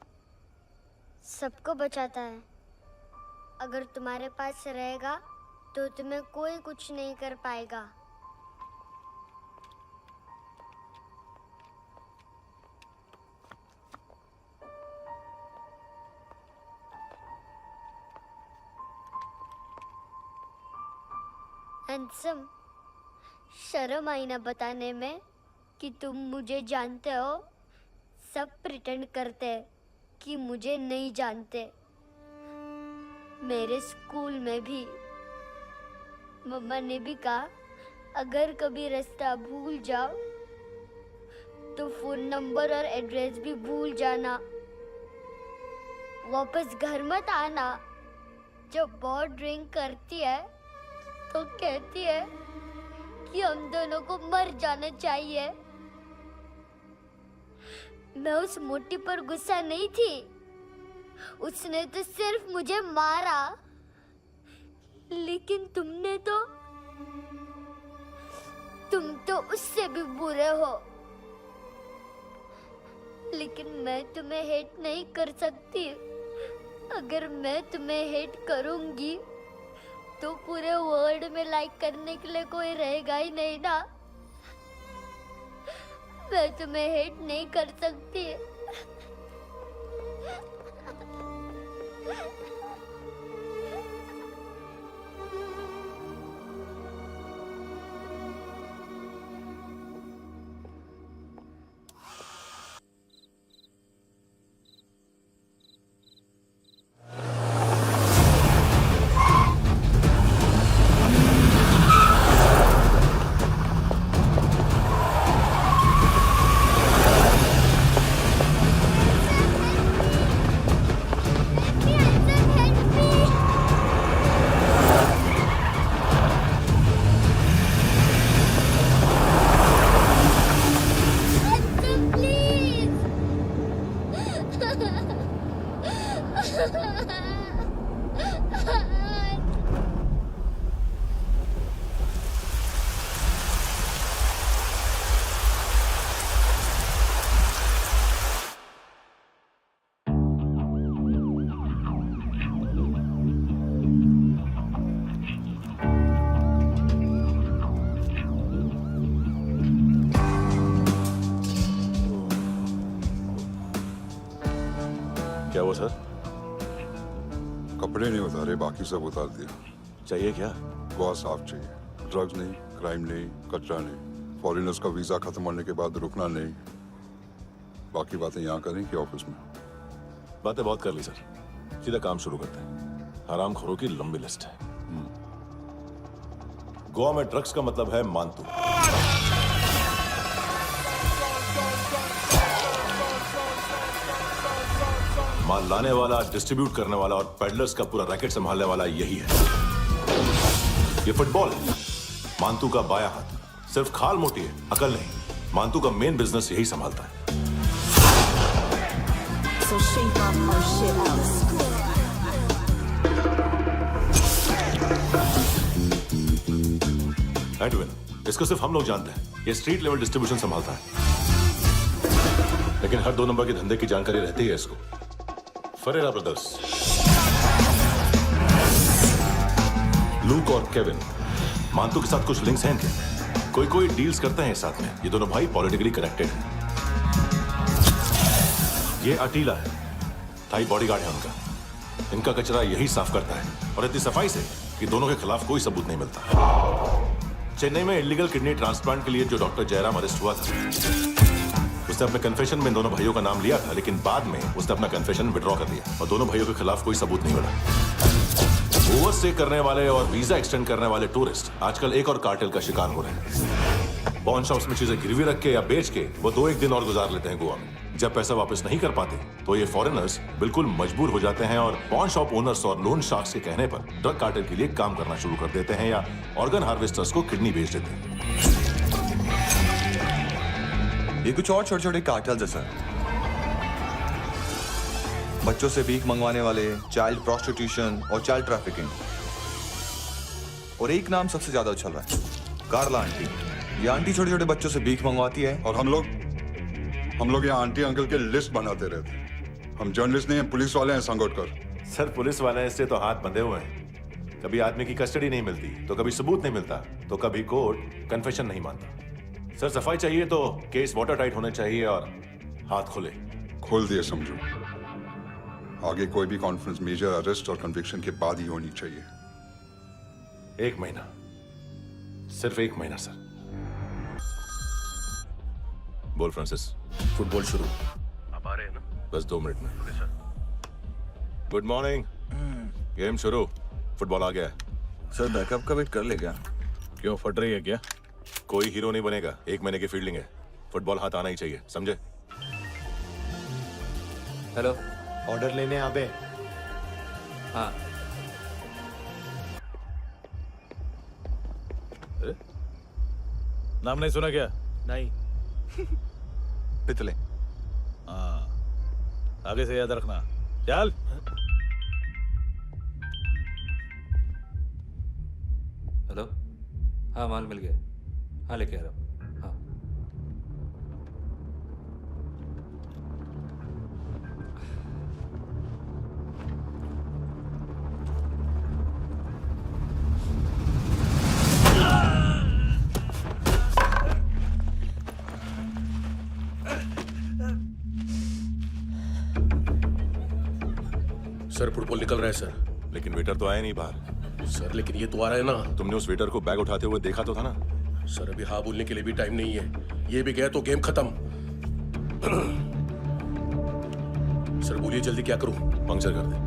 सबको बचाता है। अगर तुम्हारे पास रहेगा तो तुम्हें कोई कुछ नहीं कर पाएगा। हैंडसम, शर्म आई ना बताने में कि तुम मुझे जानते हो। सब प्रिटेंड करते हैं कि मुझे नहीं जानते। मेरे स्कूल में भी मम्मा ने भी कहा, अगर कभी रास्ता भूल जाओ तो फोन नंबर और एड्रेस भी भूल जाना, वापस घर मत आना। जब बहुत ड्रिंक करती है तो कहती है कि हम दोनों को मर जाना चाहिए। मैं उस मोटी पर गुस्सा नहीं थी, उसने तो सिर्फ मुझे मारा, लेकिन तुम तो उससे भी बुरे हो। लेकिन मैं तुम्हें हेट नहीं कर सकती। अगर मैं तुम्हें हेट करूंगी तो पूरे वर्ल्ड में लाइक करने के लिए कोई रहेगा ही नहीं ना। मैं तुम्हें हेट नहीं कर सकती। क्या वो सर? कपड़े नहीं उतारे, बाकी सब उतार दिया। चाहिए क्या? बहुत साफ चाहिए। ड्रग्स नहीं, क्राइम नहीं, कचरा नहीं। फॉरेनर्स का वीजा खत्म होने के बाद रुकना नहीं। बाकी बातें यहाँ करें कि ऑफिस में? बातें बहुत कर ली सर, सीधा काम शुरू करते हैं। हरामखोरों की लंबी लिस्ट है। गोवा में ड्रग्स का मतलब है मानतू। माल लाने वाला, डिस्ट्रीब्यूट करने वाला और पेडलर्स का पूरा रैकेट संभालने वाला यही है। ये फुटबॉल है, मानतू का बायां हाथ। सिर्फ खाल मोटी है, अकल नहीं। मानतू का मेन बिजनेस यही संभालता है। एडविन, इसको सिर्फ हम लोग जानते हैं। ये स्ट्रीट लेवल डिस्ट्रीब्यूशन संभालता है, लेकिन हर 2 नंबर के धंधे की जानकारी रहती है इसको। फरेरा ब्रदर्स, लूक और केविन, मानतू के साथ कुछ लिंक्स हैं इनके। कोई डील्स करते हैं साथ में। ये दोनों भाई पॉलिटिकली कनेक्टेड हैं। ये अटीला है, थाई बॉडीगार्ड है उनका। इनका कचरा यही साफ करता है, और इतनी सफाई से कि दोनों के खिलाफ कोई सबूत नहीं मिलता। चेन्नई में इलीगल किडनी ट्रांसप्लांट के लिए जो डॉक्टर जयराम अरेस्ट हुआ था, उसने अपने कन्फेशन में दोनों भाइयों का नाम लिया था, लेकिन बाद में उसने अपना कन्फेशन विड्रॉ कर लिया और दोनों भाइयों के खिलाफ कोई सबूत नहीं मिला। ओवरस्टे करने वाले और वीजा एक्सटेंड करने वाले टूरिस्ट आजकल एक और कार्टेल का शिकार हो रहे हैं। पॉन शॉप्स में चीजें गिरवी रख के या बेच के वो 2-1 दिन और गुजार लेते हैं गोवा में। जब पैसा वापस नहीं कर पाते तो ये फॉरेनर्स बिल्कुल मजबूर हो जाते हैं और पॉन शॉप ओनर्स और लोन शार्क्स के कहने पर ड्रग कार्टेल के लिए काम करना शुरू कर देते हैं या ऑर्गन हार्वेस्टर्स को किडनी बेच देते हैं। ये कुछ और छोटे छोटे कार्टेल्स है सर। बच्चों से भीख मंगवाने वाले, चाइल्ड प्रोस्टिट्यूशन और चाइल्ड ट्रैफिकिंग। और एक नाम सबसे ज्यादा उछल रहा है, कार्ला आंटी। ये आंटी छोटे छोटे बच्चों से भीख मंगवाती है। और हम लोग यहाँ आंटी अंकल के लिस्ट बनाते रहते हैं। हम जर्नलिस्ट नहीं हैं, पुलिस वाले हैं संगोटकर। सर पुलिस वाले हैं, इससे तो हाथ बंधे हुए हैं। कभी आदमी की कस्टडी नहीं मिलती, तो कभी सबूत नहीं मिलता, तो कभी कोर्ट कन्फेशन नहीं मानता। सर सफाई चाहिए तो केस वाटर टाइट होने चाहिए और हाथ खुले। खोल दिए समझो। आगे कोई भी कॉन्फ्रेंस मेजर अरेस्ट और कन्विक्शन के बाद ही होनी चाहिए। 1 महीना, सिर्फ 1 महीना सर। बोल फ्रांसिस। फुटबॉल शुरू। आप आ रहे हैं ना? बस 2 मिनट में। Good morning. गेम शुरू। फुटबॉल आ गया है। सर बैकअप का वेट कर ले क्या? क्यों, फट रही है क्या? कोई हीरो नहीं बनेगा, 1 महीने की फील्डिंग है। फुटबॉल हाथ आना ही चाहिए, समझे? हेलो, ऑर्डर लेने आ गए? हाँ। नाम नहीं सुना क्या? नहीं। पितले। हाँ, आगे से याद रखना। चल। हेलो, हाँ माल मिल गया। हाँ लेके आ रहा हूँ। हाँ। सर फुटबॉल निकल रहा है सर। लेकिन वेटर तो आया नहीं बाहर। सर लेकिन ये तो आ रहा है ना। तुमने उस वेटर को बैग उठाते हुए देखा तो था ना? सर अभी हाँ बोलने के लिए भी टाइम नहीं है। ये भी गया तो गेम खत्म। सर बोलिए जल्दी क्या करूं? पंक्चर कर दे।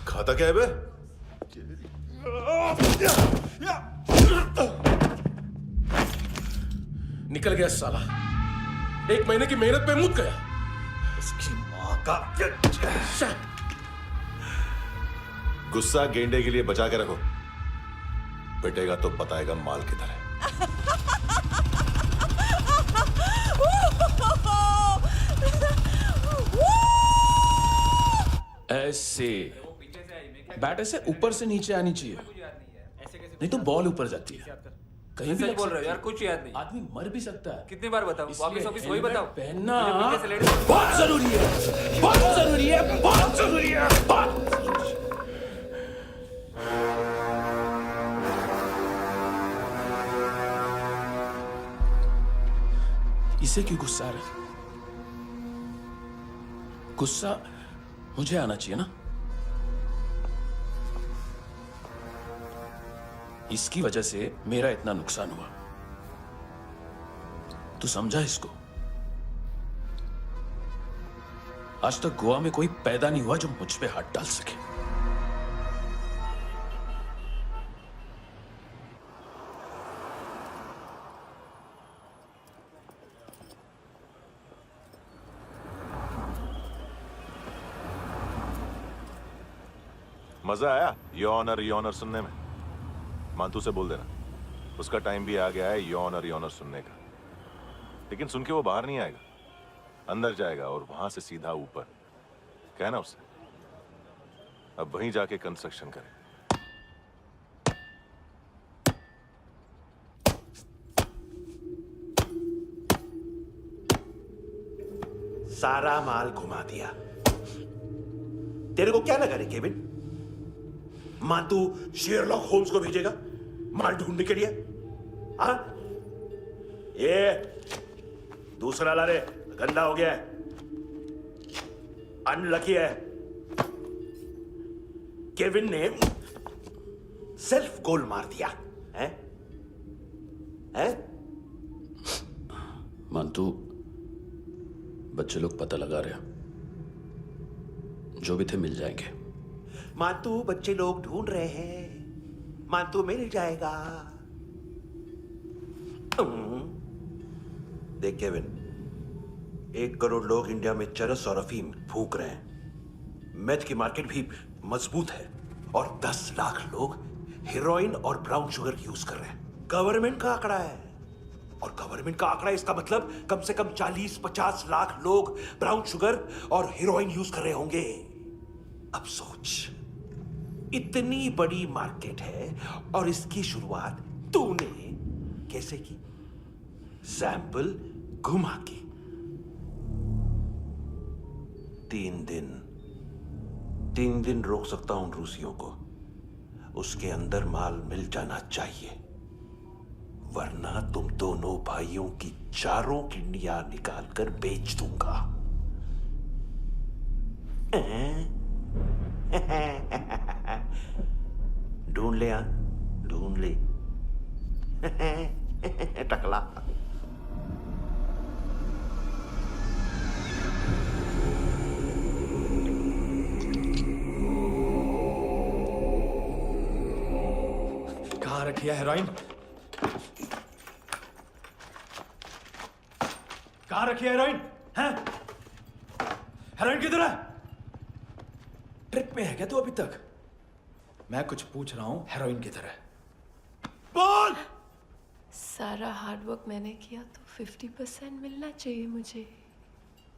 खाता क्या है बे? निकल गया साला। 1 महीने की मेहनत पे मुक गया। इसकी माँ का। गुस्सा गेंडे के लिए बचा के रखो, पिटेगा तो बताएगा माल किधर है। ऐसे बैट ऐसे ऊपर से नीचे आनी चाहिए, नहीं तो बॉल ऊपर जाती है। कहीं भी बोल रहे हो यार, कुछ याद नहीं। आदमी मर भी सकता है। कितनी बार बताऊं? वापिस ऑफिस वही बताओ। पहनना मुझे पीछे से लेट बहुत जरूरी है, बहुत जरूरी है, बहुत जरूरी है, बहुत। इसे क्यों गुस्सा आ रहा है? गुस्सा मुझे आना चाहिए ना। इसकी वजह से मेरा इतना नुकसान हुआ। तू समझा इसको? आज तक गोवा में कोई पैदा नहीं हुआ जो मुझ पे हाथ डाल सके। मजा आया योर ऑनर सुनने में? मानतू से बोल देना, उसका टाइम भी आ गया है योर ऑनर सुनने का। लेकिन सुन के वो बाहर नहीं आएगा, अंदर जाएगा और वहां से सीधा ऊपर। कहना उससे अब वहीं जाके कंस्ट्रक्शन करे। सारा माल घुमा दिया। तेरे को क्या लगा रे केविन? मानतू शेरलॉक होम्स को भेजेगा माल ढूंढने के लिए? हाँ? ये दूसरा ला रे, गंदा हो गया है। अनलकी है। केविन ने सेल्फ गोल मार दिया है? मानतू, बच्चे लोग पता लगा रहे हैं, जो भी थे मिल जाएंगे। मानतू, बच्चे लोग ढूंढ रहे हैं, मानतू मिल जाएगा। देख केविन, 1 करोड़ लोग इंडिया में चरस और अफीम फूंक रहे हैं। मेथ की मार्केट भी मजबूत है और 10 लाख लोग हेरोइन और ब्राउन शुगर यूज कर रहे हैं। गवर्नमेंट का आंकड़ा है, और गवर्नमेंट का आंकड़ा, इसका मतलब कम से कम 40-50 लाख लोग ब्राउन शुगर और हेरोइन यूज कर रहे होंगे। अब सोच, इतनी बड़ी मार्केट है और इसकी शुरुआत तूने कैसे की? सैंपल घुमा के। 3 दिन रोक सकता हूं रूसियों को, उसके अंदर माल मिल जाना चाहिए, वरना तुम दोनों भाइयों की 4 किडनियां निकाल कर बेच दूंगा। ढूंढ ले, ढूंढ ले टकला। कहाँ रखी है हेरोइन? कहाँ रखी है हेरोइन? हैं? हेरोइन किधर है? ट्रिप में है क्या तू अभी तक? मैं कुछ पूछ रहा हूं, हेरोइन किधर है? बोल! सारा हार्डवर्क मैंने किया तो 50% मिलना चाहिए मुझे।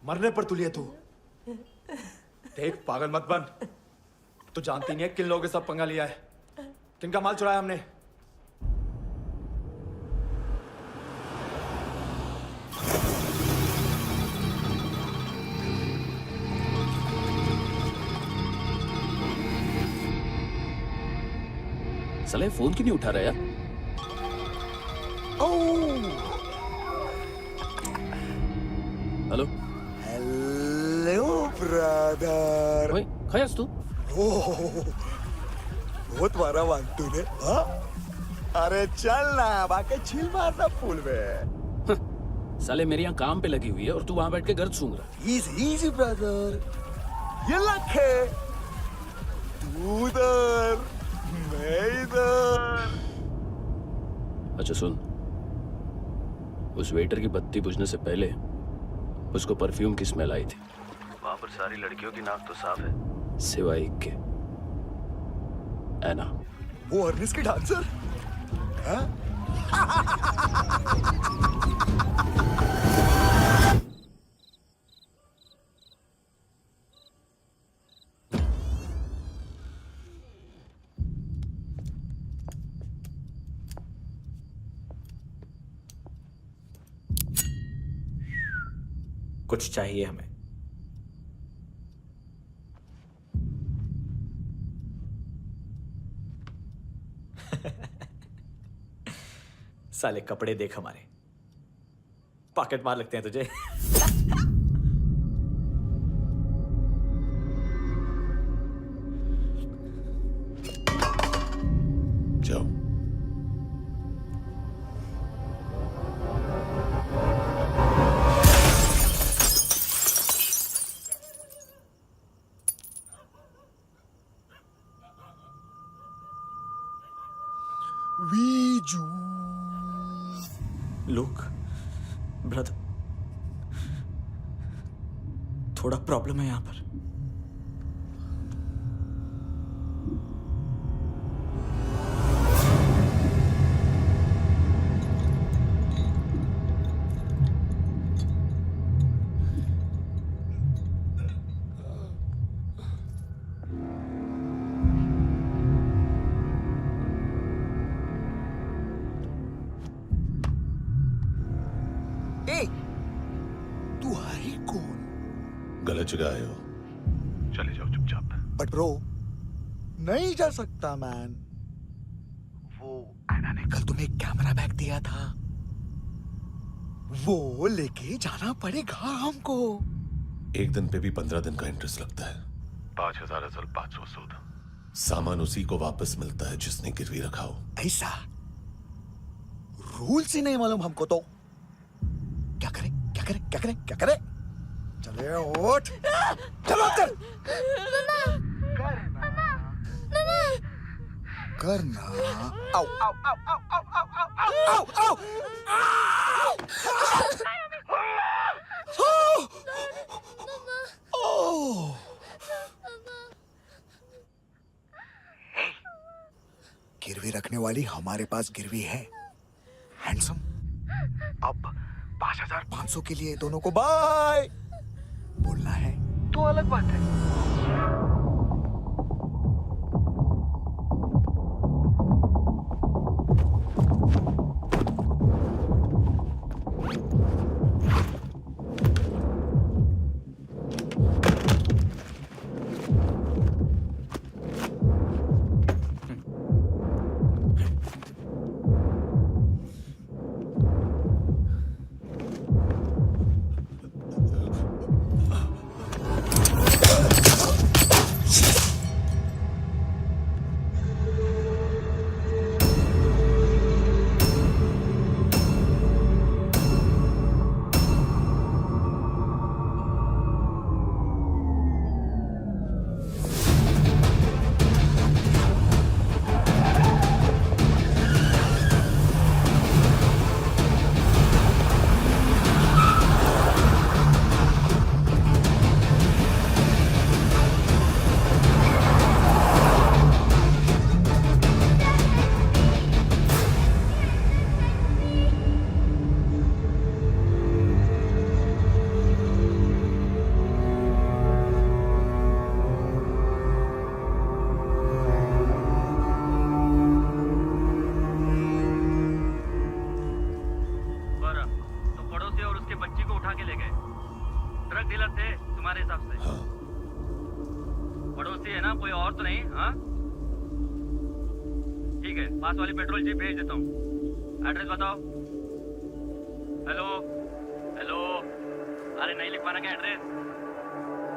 मरने पर तुलिए तू। देख, पागल मत बन। तू जानती नहीं है किन लोगों के साथ पंगा लिया है, किनका माल चुराया हमने। साले फोन क्यों नहीं उठा रहा यार? Hello hello brother. ओए, खयास तू? बहुत मारा वांटू ने, हाँ? अरे चल ना, बाकी चिल मारना फूल में। साले मेरे यहाँ काम पे लगी हुई है और तू वहां बैठ के गर्द सूंघ रहा। इजी ब्रदर, ये लक है। तू उधर, मैं इधर। अच्छा सुन, उस वेटर की बत्ती बुझने से पहले उसको परफ्यूम की स्मेल आई थी। वहां पर सारी लड़कियों की नाक तो साफ है, सिवाय एक के, एना। वो अर्निस की डांसर? हाँ? कुछ चाहिए हमें। साले कपड़े देख हमारे, पॉकेट मार लगते हैं तुझे। जाओ। लुक ब्रदर, थोड़ा प्रॉब्लम है यहां पर। तू है कौन? गलत जगह आए हो, चले जाओ चुपचाप। बट ब्रो, नहीं जा सकता मैन। वो एना ने कल तुम्हें एक कैमरा बैग दिया था, वो लेके जाना पड़ेगा हमको। एक दिन पे भी 15 दिन का इंटरेस्ट लगता है। 5,000 असल 500 सूद। सामान उसी को वापस मिलता है जिसने गिरवी रखा हो। ऐसा रूल्स ही नहीं मालूम हमको तो। क्या करें क्या करें क्या करें क्या करें? चले उठ, चलो चल। करना आओ आओ आओ आओ आओ आओ आओ आओ आओ। गिरवी रखने वाली हमारे पास गिरवी है। हैंडसम, अब 5,500 के लिए दोनों को बाय बोलना है तो अलग बात है। पास वाली पेट्रोल जीप भेज देता हूँ। एड्रेस बताओ। हेलो हेलो, अरे नहीं लिख पाना क्या एड्रेस?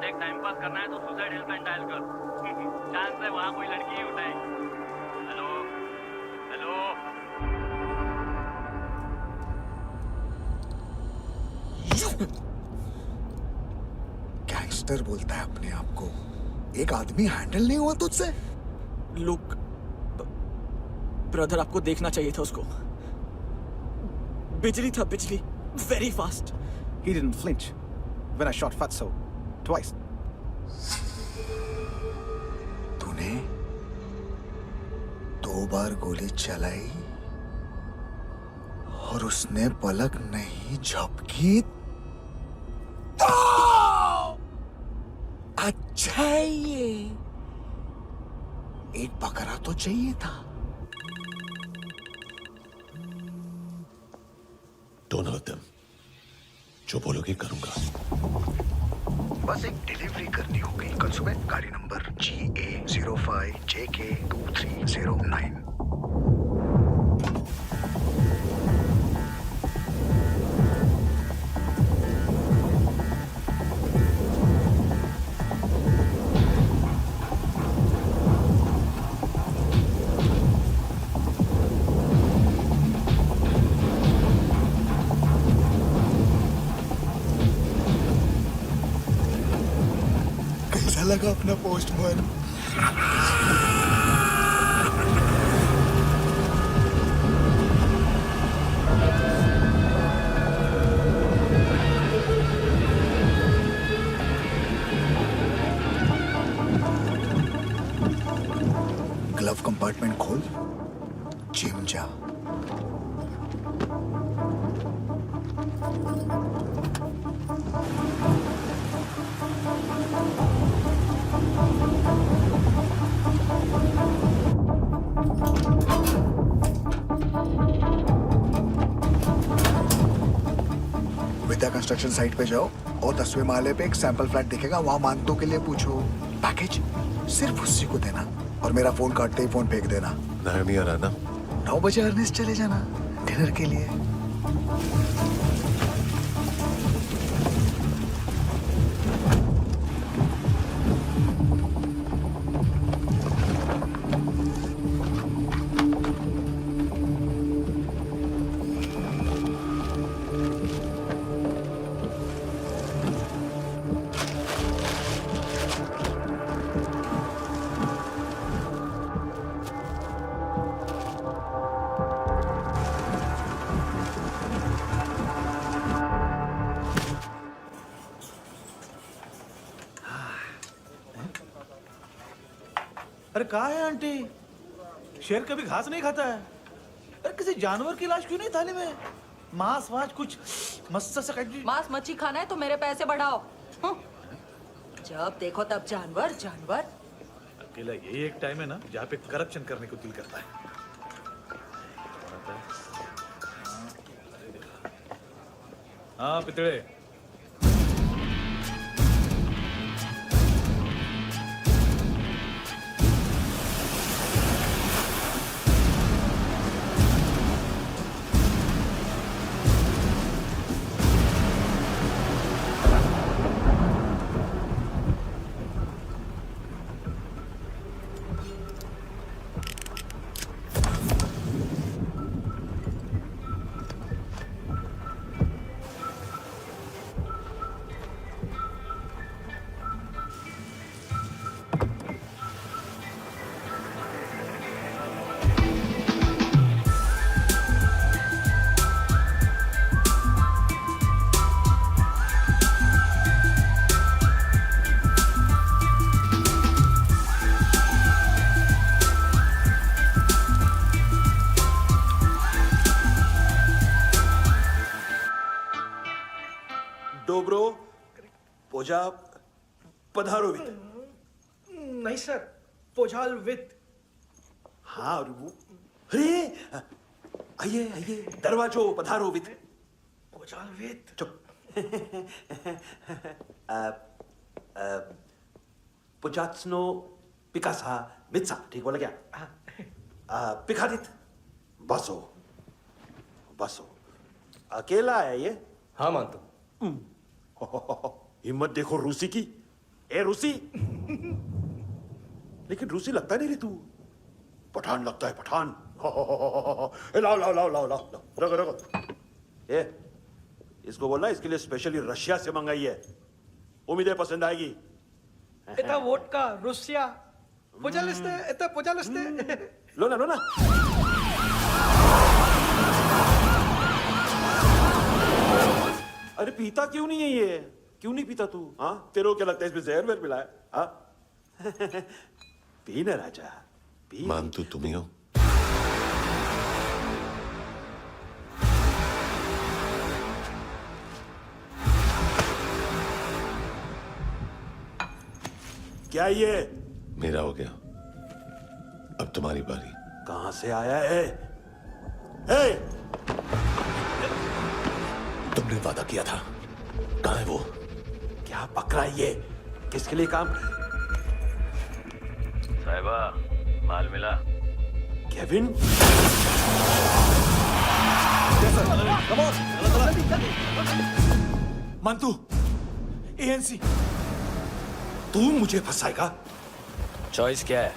देख टाइम पास करना है तो सुसाइड हेल्पलाइन डायल कर। चांस है वहाँ कोई लड़की ही उठाए। Hello hello. गैंगस्टर बोलता है अपने आप को। एक आदमी हैंडल नहीं हुआ तुझसे? लुक ब्रदर, आपको देखना चाहिए था उसको। बिजली था, बिजली, very fast. He didn't flinch when I shot Fatso twice. तूने 2 बार गोली चलाई और उसने पलक नहीं झपकी तो अच्छा है ये। एक बकरा तो चाहिए था। Don't hurt them. जो बोलोगे करूंगा। बस एक डिलीवरी करनी होगी कल सुबह। गाड़ी नंबर GA05JK2309। लगा अपना पोस्टमैन। ग्लव कंपार्टमेंट खोल, जिम जा। विद्या कंस्ट्रक्शन साइट पे जाओ और 10वें माले पे एक सैंपल फ्लैट दिखेगा, वहां मानतो के लिए पूछो। पैकेज सिर्फ उसी को देना और मेरा फोन काटते ही फोन फेंक देना। नायोमी आ रहा ना? 9 बजे अर्नेस्ट चले जाना डिनर के लिए। अरे कहा है आंटी, शेर कभी घास नहीं खाता है। अरे किसी जानवर की लाश क्यों नहीं थाली में? मांस वास कुछ मस्त सा मांस मच्छी खाना है तो मेरे पैसे बढ़ाओ। जब देखो तब जानवर जानवर। अकेला यही एक टाइम है ना जहाँ पे करप्शन करने को दिल करता है। हाँ पितड़े, डोब्रो पोजा पधारोवित। नहीं सर, पोझाल विथ। हाँ और वो, अरे आइए आइए, दरवाजो पधारोवित। पोझाल विथ। चुप। पुजात्सनो पिकासा मित्सा, ठीक बोला क्या? पिकादित बसो बसो। अकेला है ये? हाँ मानतो। हिम्मत देखो रूसी की। ए रूसी, लेकिन रूसी लगता नहीं रे तू, पठान लगता है पठान। लाओ लाओ लाओ लाओ लाओ, रखो रखो। ए इसको बोलना इसके लिए स्पेशली रशिया से मंगाई है, उम्मीद है पसंद आएगी। इतना वोडका रुसिया पोझालिस्ते, इतना पोझालिस्ते। लो ना लो ना। अरे पीता क्यों नहीं है ये? क्यों नहीं पीता तू? हाँ तेरे को क्या लगता है इसमें जहर वहर मिला है? हाँ पी ना राजा पी। मानतू तुम ही हो? क्या ये? मेरा हो गया, अब तुम्हारी बारी। कहां से आया है? हे! तुमने वादा किया था, कहां है वो? क्या पकड़ा ये? किसके लिए काम? साहिबा माल मिला? केविन? मंतू, एएनसी। तू मुझे फंसाएगा? चॉइस क्या है?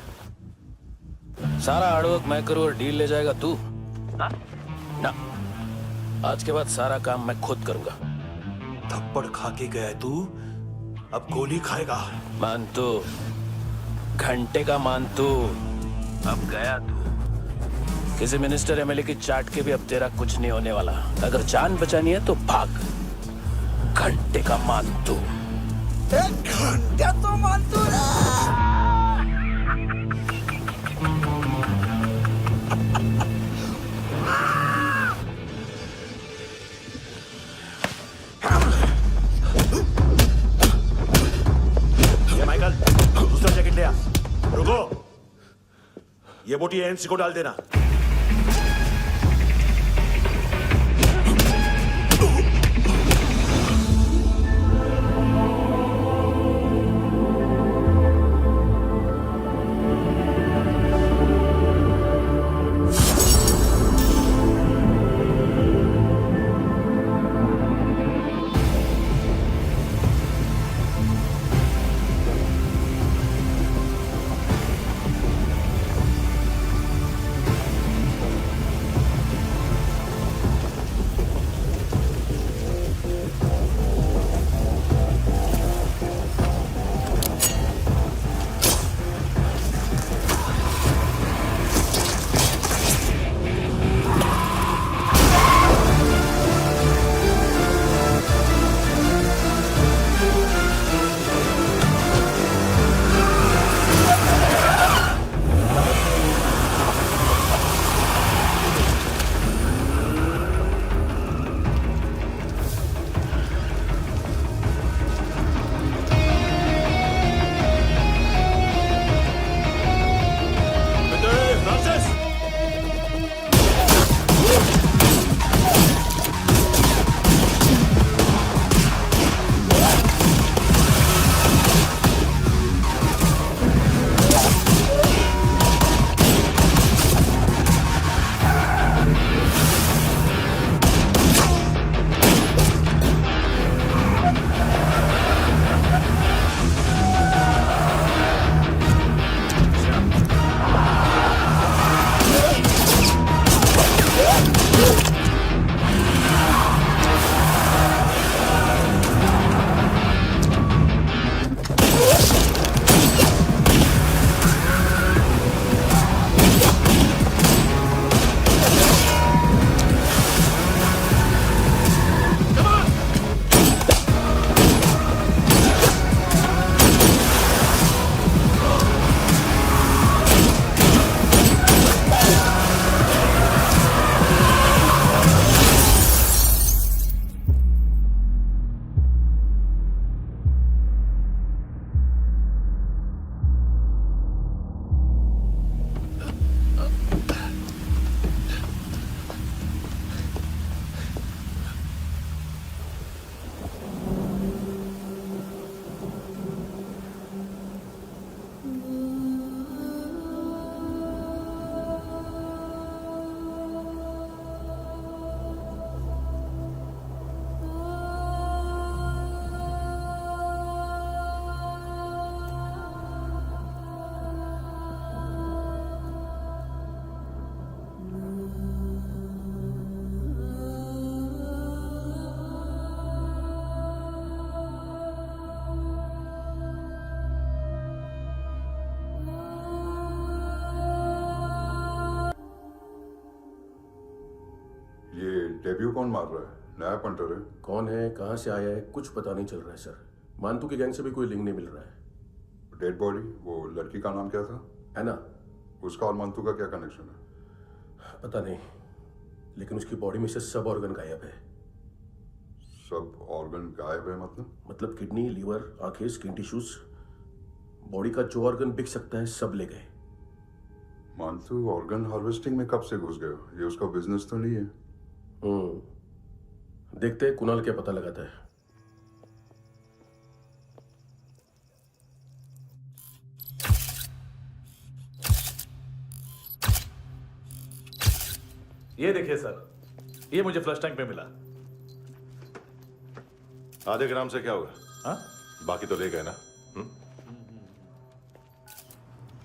सारा हार्डवर्क मैं करूं और डील ले जाएगा तू? ना, आज के बाद सारा काम मैं खुद करूंगा। थप्पड़ खा के गया तू, अब गोली खाएगा। मानतू, घंटे का मानतू, अब गया तू। किसी मिनिस्टर एमएलए की चाट के भी अब तेरा कुछ नहीं होने वाला। अगर जान बचानी है तो भाग। घंटे का मानतू। घंटा तो मानतू ना। माइकल, दूसरा जैकेट ले आ। रुको, ये बोटी एएनसी को डाल देना। डेब्यू कौन मार रहा है? नया पंटर है। कौन है, कहाँ से आया है, कुछ पता नहीं चल रहा है सर। मानतू की गैंग से भी कोई लिंक नहीं मिल रहा है। डेड बॉडी, वो लड़की का नाम क्या था? एना। उसका और मंतू का क्या कनेक्शन है? पता नहीं, लेकिन उसकी बॉडी में से सब ऑर्गन गायब है। सब ऑर्गन गायब है मतलब किडनी, लीवर, आंखें, स्किन टिश्यूज, बॉडी का जो ऑर्गन बिक सकता है सब ले गए। मंतू ऑर्गन हार्वेस्टिंग में कब से घुस गए? ये उसका बिजनेस तो नहीं है? देखते हैं कुणाल क्या पता लगाता है। ये देखिए सर, ये मुझे फ्लश टैंक में मिला। आधे ग्राम से क्या होगा? हाँ? बाकी तो ले गए ना?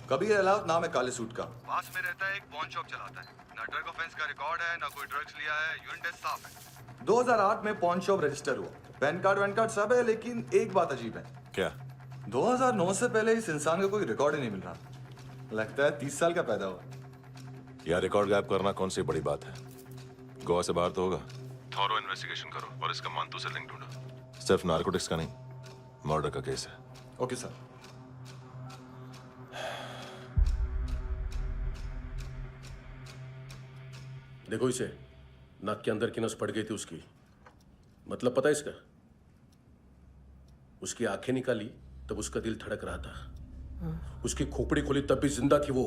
कबीर अलाउत नाम है काले सूट का। पास में रहता है, एक पॉन शॉप चलाता है। ना ड्रग ऑफेंस का रिकॉर्ड है, ना कोई ड्रग्स लिया है, यूरिन टेस्ट साफ है। 2008 में पॉन शॉप रजिस्टर हुआ, पैन कार्ड वैन कार्ड सब है, लेकिन एक बात अजीब है। क्या? 2009 से पहले इस इंसान का कोई रिकॉर्ड ही नहीं मिल रहा। लगता है 30 साल का पैदा हुआ। यार रिकॉर्ड गायब करना कौन सी बड़ी बात है? गोवा से बाहर तो होगा। थॉरो इन्वेस्टिगेशन करो और इसका मानतू से लिंक ढूंढो। सिर्फ नारकोटिक्स का नहीं, मर्डर का केस है। Okay sir. देखो इसे, नाक के अंदर की नस पड़ गई थी उसकी। मतलब पता है इसका? उसकी आंखें निकाली तब उसका दिल धड़क रहा था। उसकी खोपड़ी खोली तब भी जिंदा थी वो।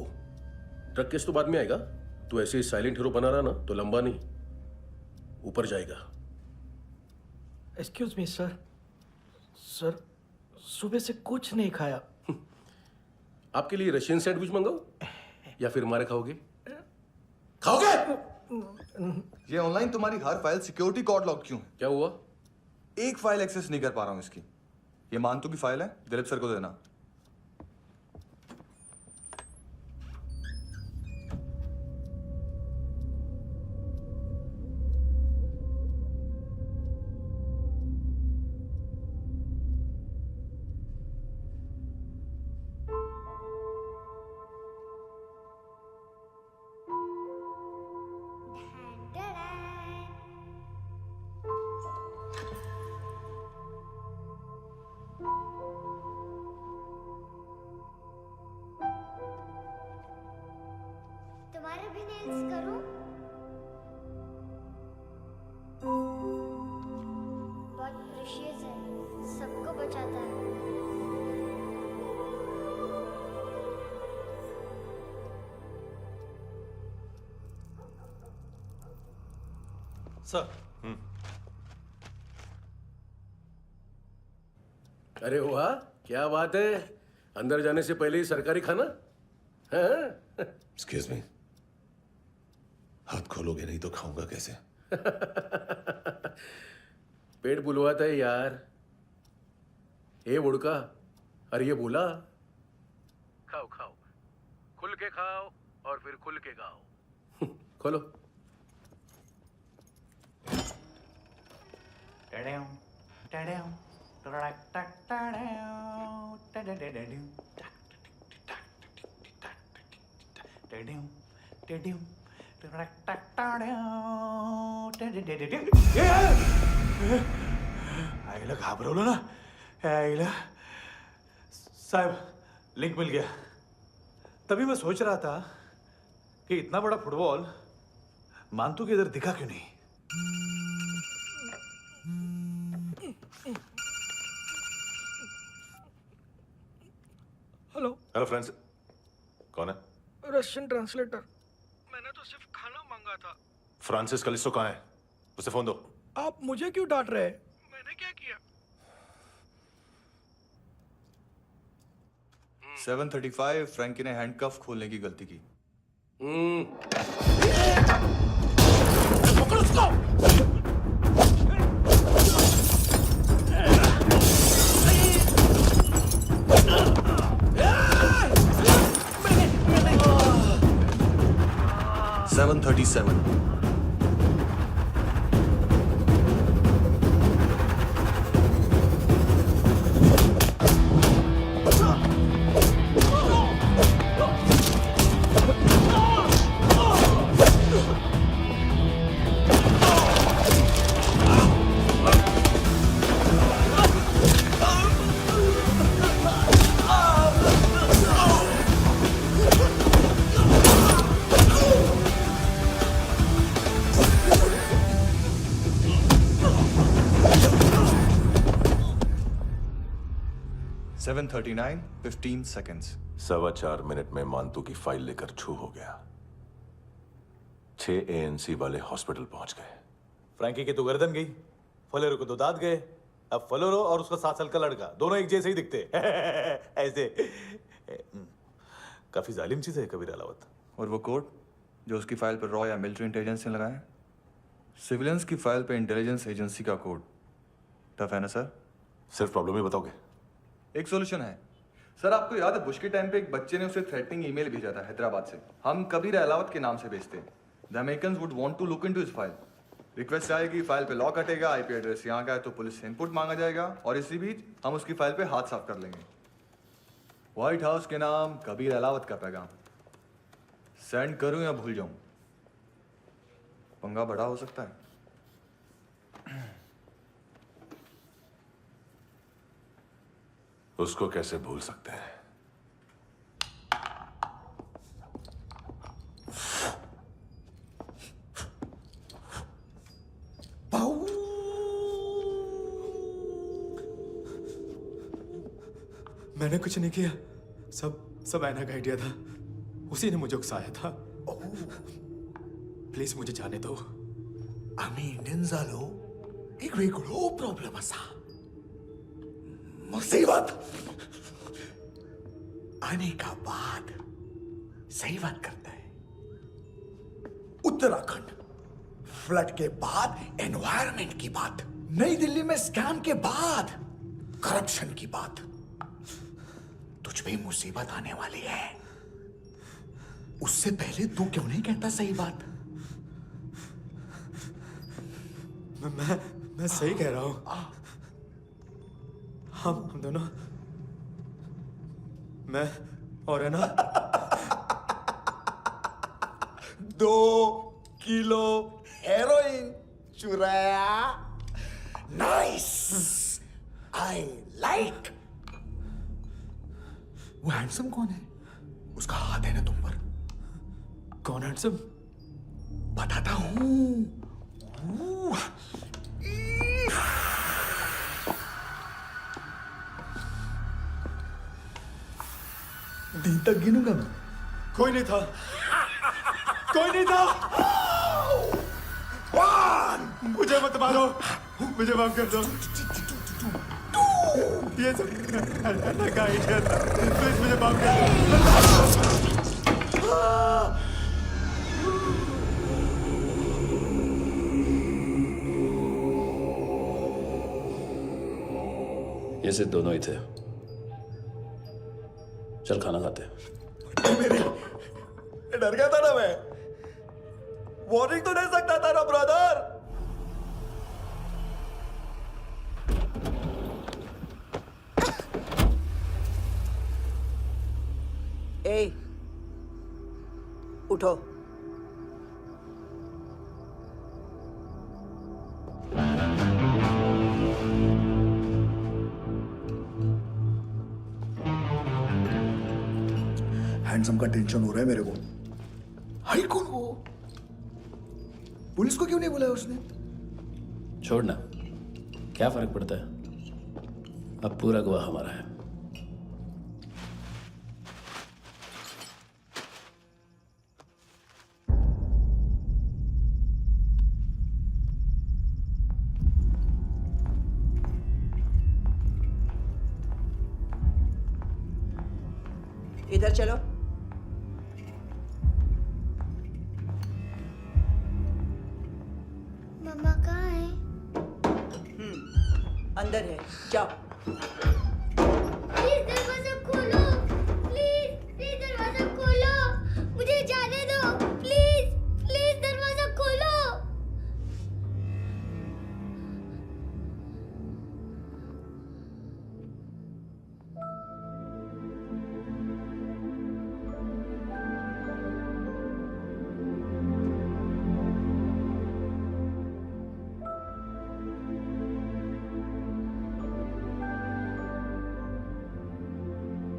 ड्रग केस तो बाद में आएगा। तो ऐसे ही साइलेंट हीरो बना रहा ना तो लंबा नहीं, ऊपर जाएगा। एक्सक्यूज मी सर, सर सुबह से कुछ नहीं खाया। आपके लिए रशियन सैंडविच मंगाओ या फिर हमारे खाओगे? खाओगे? ये ऑनलाइन तुम्हारी हर फाइल सिक्योरिटी कोड लॉक क्यों है? क्या हुआ? एक फाइल एक्सेस नहीं कर पा रहा हूं इसकी। ये मानतू की फाइल है, दिलीप सर को देना। तुम्हारे भी नेल्स करूं? बहुत प्रेशियस है, सबको बचाता है। सर। अरे वाह, क्या बात है। अंदर जाने से पहले ही सरकारी खाना। एक्सक्यूज मी, हाथ खोलोगे नहीं तो खाऊंगा कैसे? पेट बुलवाता है यार। ए बुड़का, अरे ये बोला। खाओ खाओ, खुल के खाओ और फिर खुल के गाओ। खोलो। आईला घाबरवलं ना। आईला साहब, लिंक मिल गया। तभी मैं सोच रहा था कि इतना बड़ा फुटबॉल मानतू के इधर दिखा क्यों नहीं। हेलो। हेलो फ्रेंड्स, कौन है? Russian translator. मैंने तो सिर्फ खाना मांगा था। फ्रांसिस कलिस्टो कहाँ है? उसे फोन दो। आप मुझे क्यों डांट रहे हैं? मैंने क्या किया? 735 फ्रैंकी ने हैंडकफ खोलने की गलती की। पकड़ो उसको! 737 Oh! 7:39 15 seconds. 4.25 मिनट में मानतू की फाइल लेकर छू हो गया। 6 ANC वाले हॉस्पिटल पहुंच गए। फ्रैंकी की तो गर्दन गई, फलेरो को तो दांत गए। अब फलेरो और उसका 7 साल का लड़का दोनों एक जैसे ही दिखते ऐसे। काफी जालिम चीज है कबीर अलावत। और वो कोड जो उसकी फाइल पर रॉ या मिलिट्री इंटेलिजेंस ने लगाया, सिविलियंस की फाइल पे इंटेलिजेंस एजेंसी का कोड। टफ है ना सर? सिर्फ प्रॉब्लम ही बताओगे? एक सॉल्यूशन है सर। आपको याद है बुश के टाइम पे एक बच्चे ने उसे थ्रेटनिंग ईमेल भेजा था हैदराबाद से। हम कबीर अलावत के नाम से भेजते हैं। The Americans would want to look into his file. Request आएगी, फाइल पे लॉक हटेगा, आईपी एड्रेस यहाँ का है तो पुलिस से इनपुट मांगा जाएगा और इसी बीच हम उसकी फाइल पे हाथ साफ कर लेंगे। व्हाइट हाउस के नाम कबीर अलावत का पैगाम। सेंड करूं या भूल जाऊं? पंगा बड़ा हो सकता है। उसको कैसे भूल सकते हैं? मैंने कुछ नहीं किया, सब ऐना का आइडिया था। उसी ने मुझे उकसाया था। प्लीज मुझे जाने दो। आम्ही इंडियन झालो एक वेगळो प्रॉब्लेम असा। मुसीबत आने का बाद सही बात करता है। उत्तराखंड फ्लड के बाद एनवायरनमेंट की बात, नई दिल्ली में स्कैम के बाद करप्शन की बात। तुझ पे मुसीबत आने वाली है, उससे पहले तू क्यों नहीं कहता सही बात? मैं सही कह रहा हूं। हम दोनों, मैं और है ना 2 किलो हेरोइन चुराया। Nice, I like. वो हैंडसम कौन है? उसका हाथ है ना तुम पर? कौन हैंडसम? बताता हूं। दिन तक गिनूंगा मैं। कोई नहीं था, कोई नहीं था। मुझे मत मारो, मुझे माफ कर दो। ये सब ऐना का आइडिया था। प्लीज मुझे माफ कर दो। ये सिर्फ दोनों ही थे। चल खाना खाते हैं। डर गया था ना मैं। वार्निंग तो दे सकता था ना ब्रदर। ए, उठो। हैंडसम का टेंशन हो रहा है मेरे को। हाई कौन वो? पुलिस को क्यों नहीं बुलाया उसने? छोड़ना, क्या फर्क पड़ता है? अब पूरा गवाह हमारा है। इधर चलो। मम्मा कहाँ है? अंदर है, जाओ। प्लीज दरवाजा खोलो, प्लीज प्लीज दरवाजा खोलो, मुझे जाने दो। प्लीज प्लीज दरवाजा खोलो।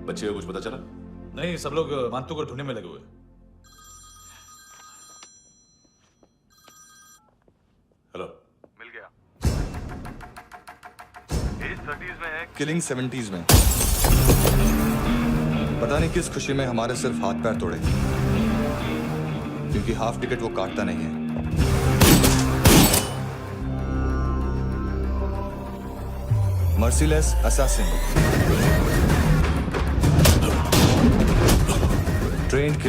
बच्चे को कुछ पता चला? नहीं, सब लोग मानतू को ढूंढने में लगे हुए। हेलो, मिल गया। 30s में है, किलिंग 70s में। पता नहीं किस खुशी में हमारे सिर्फ हाथ पैर तोड़े, क्योंकि हाफ टिकट वो काटता नहीं है। Merciless assassin, trained killer.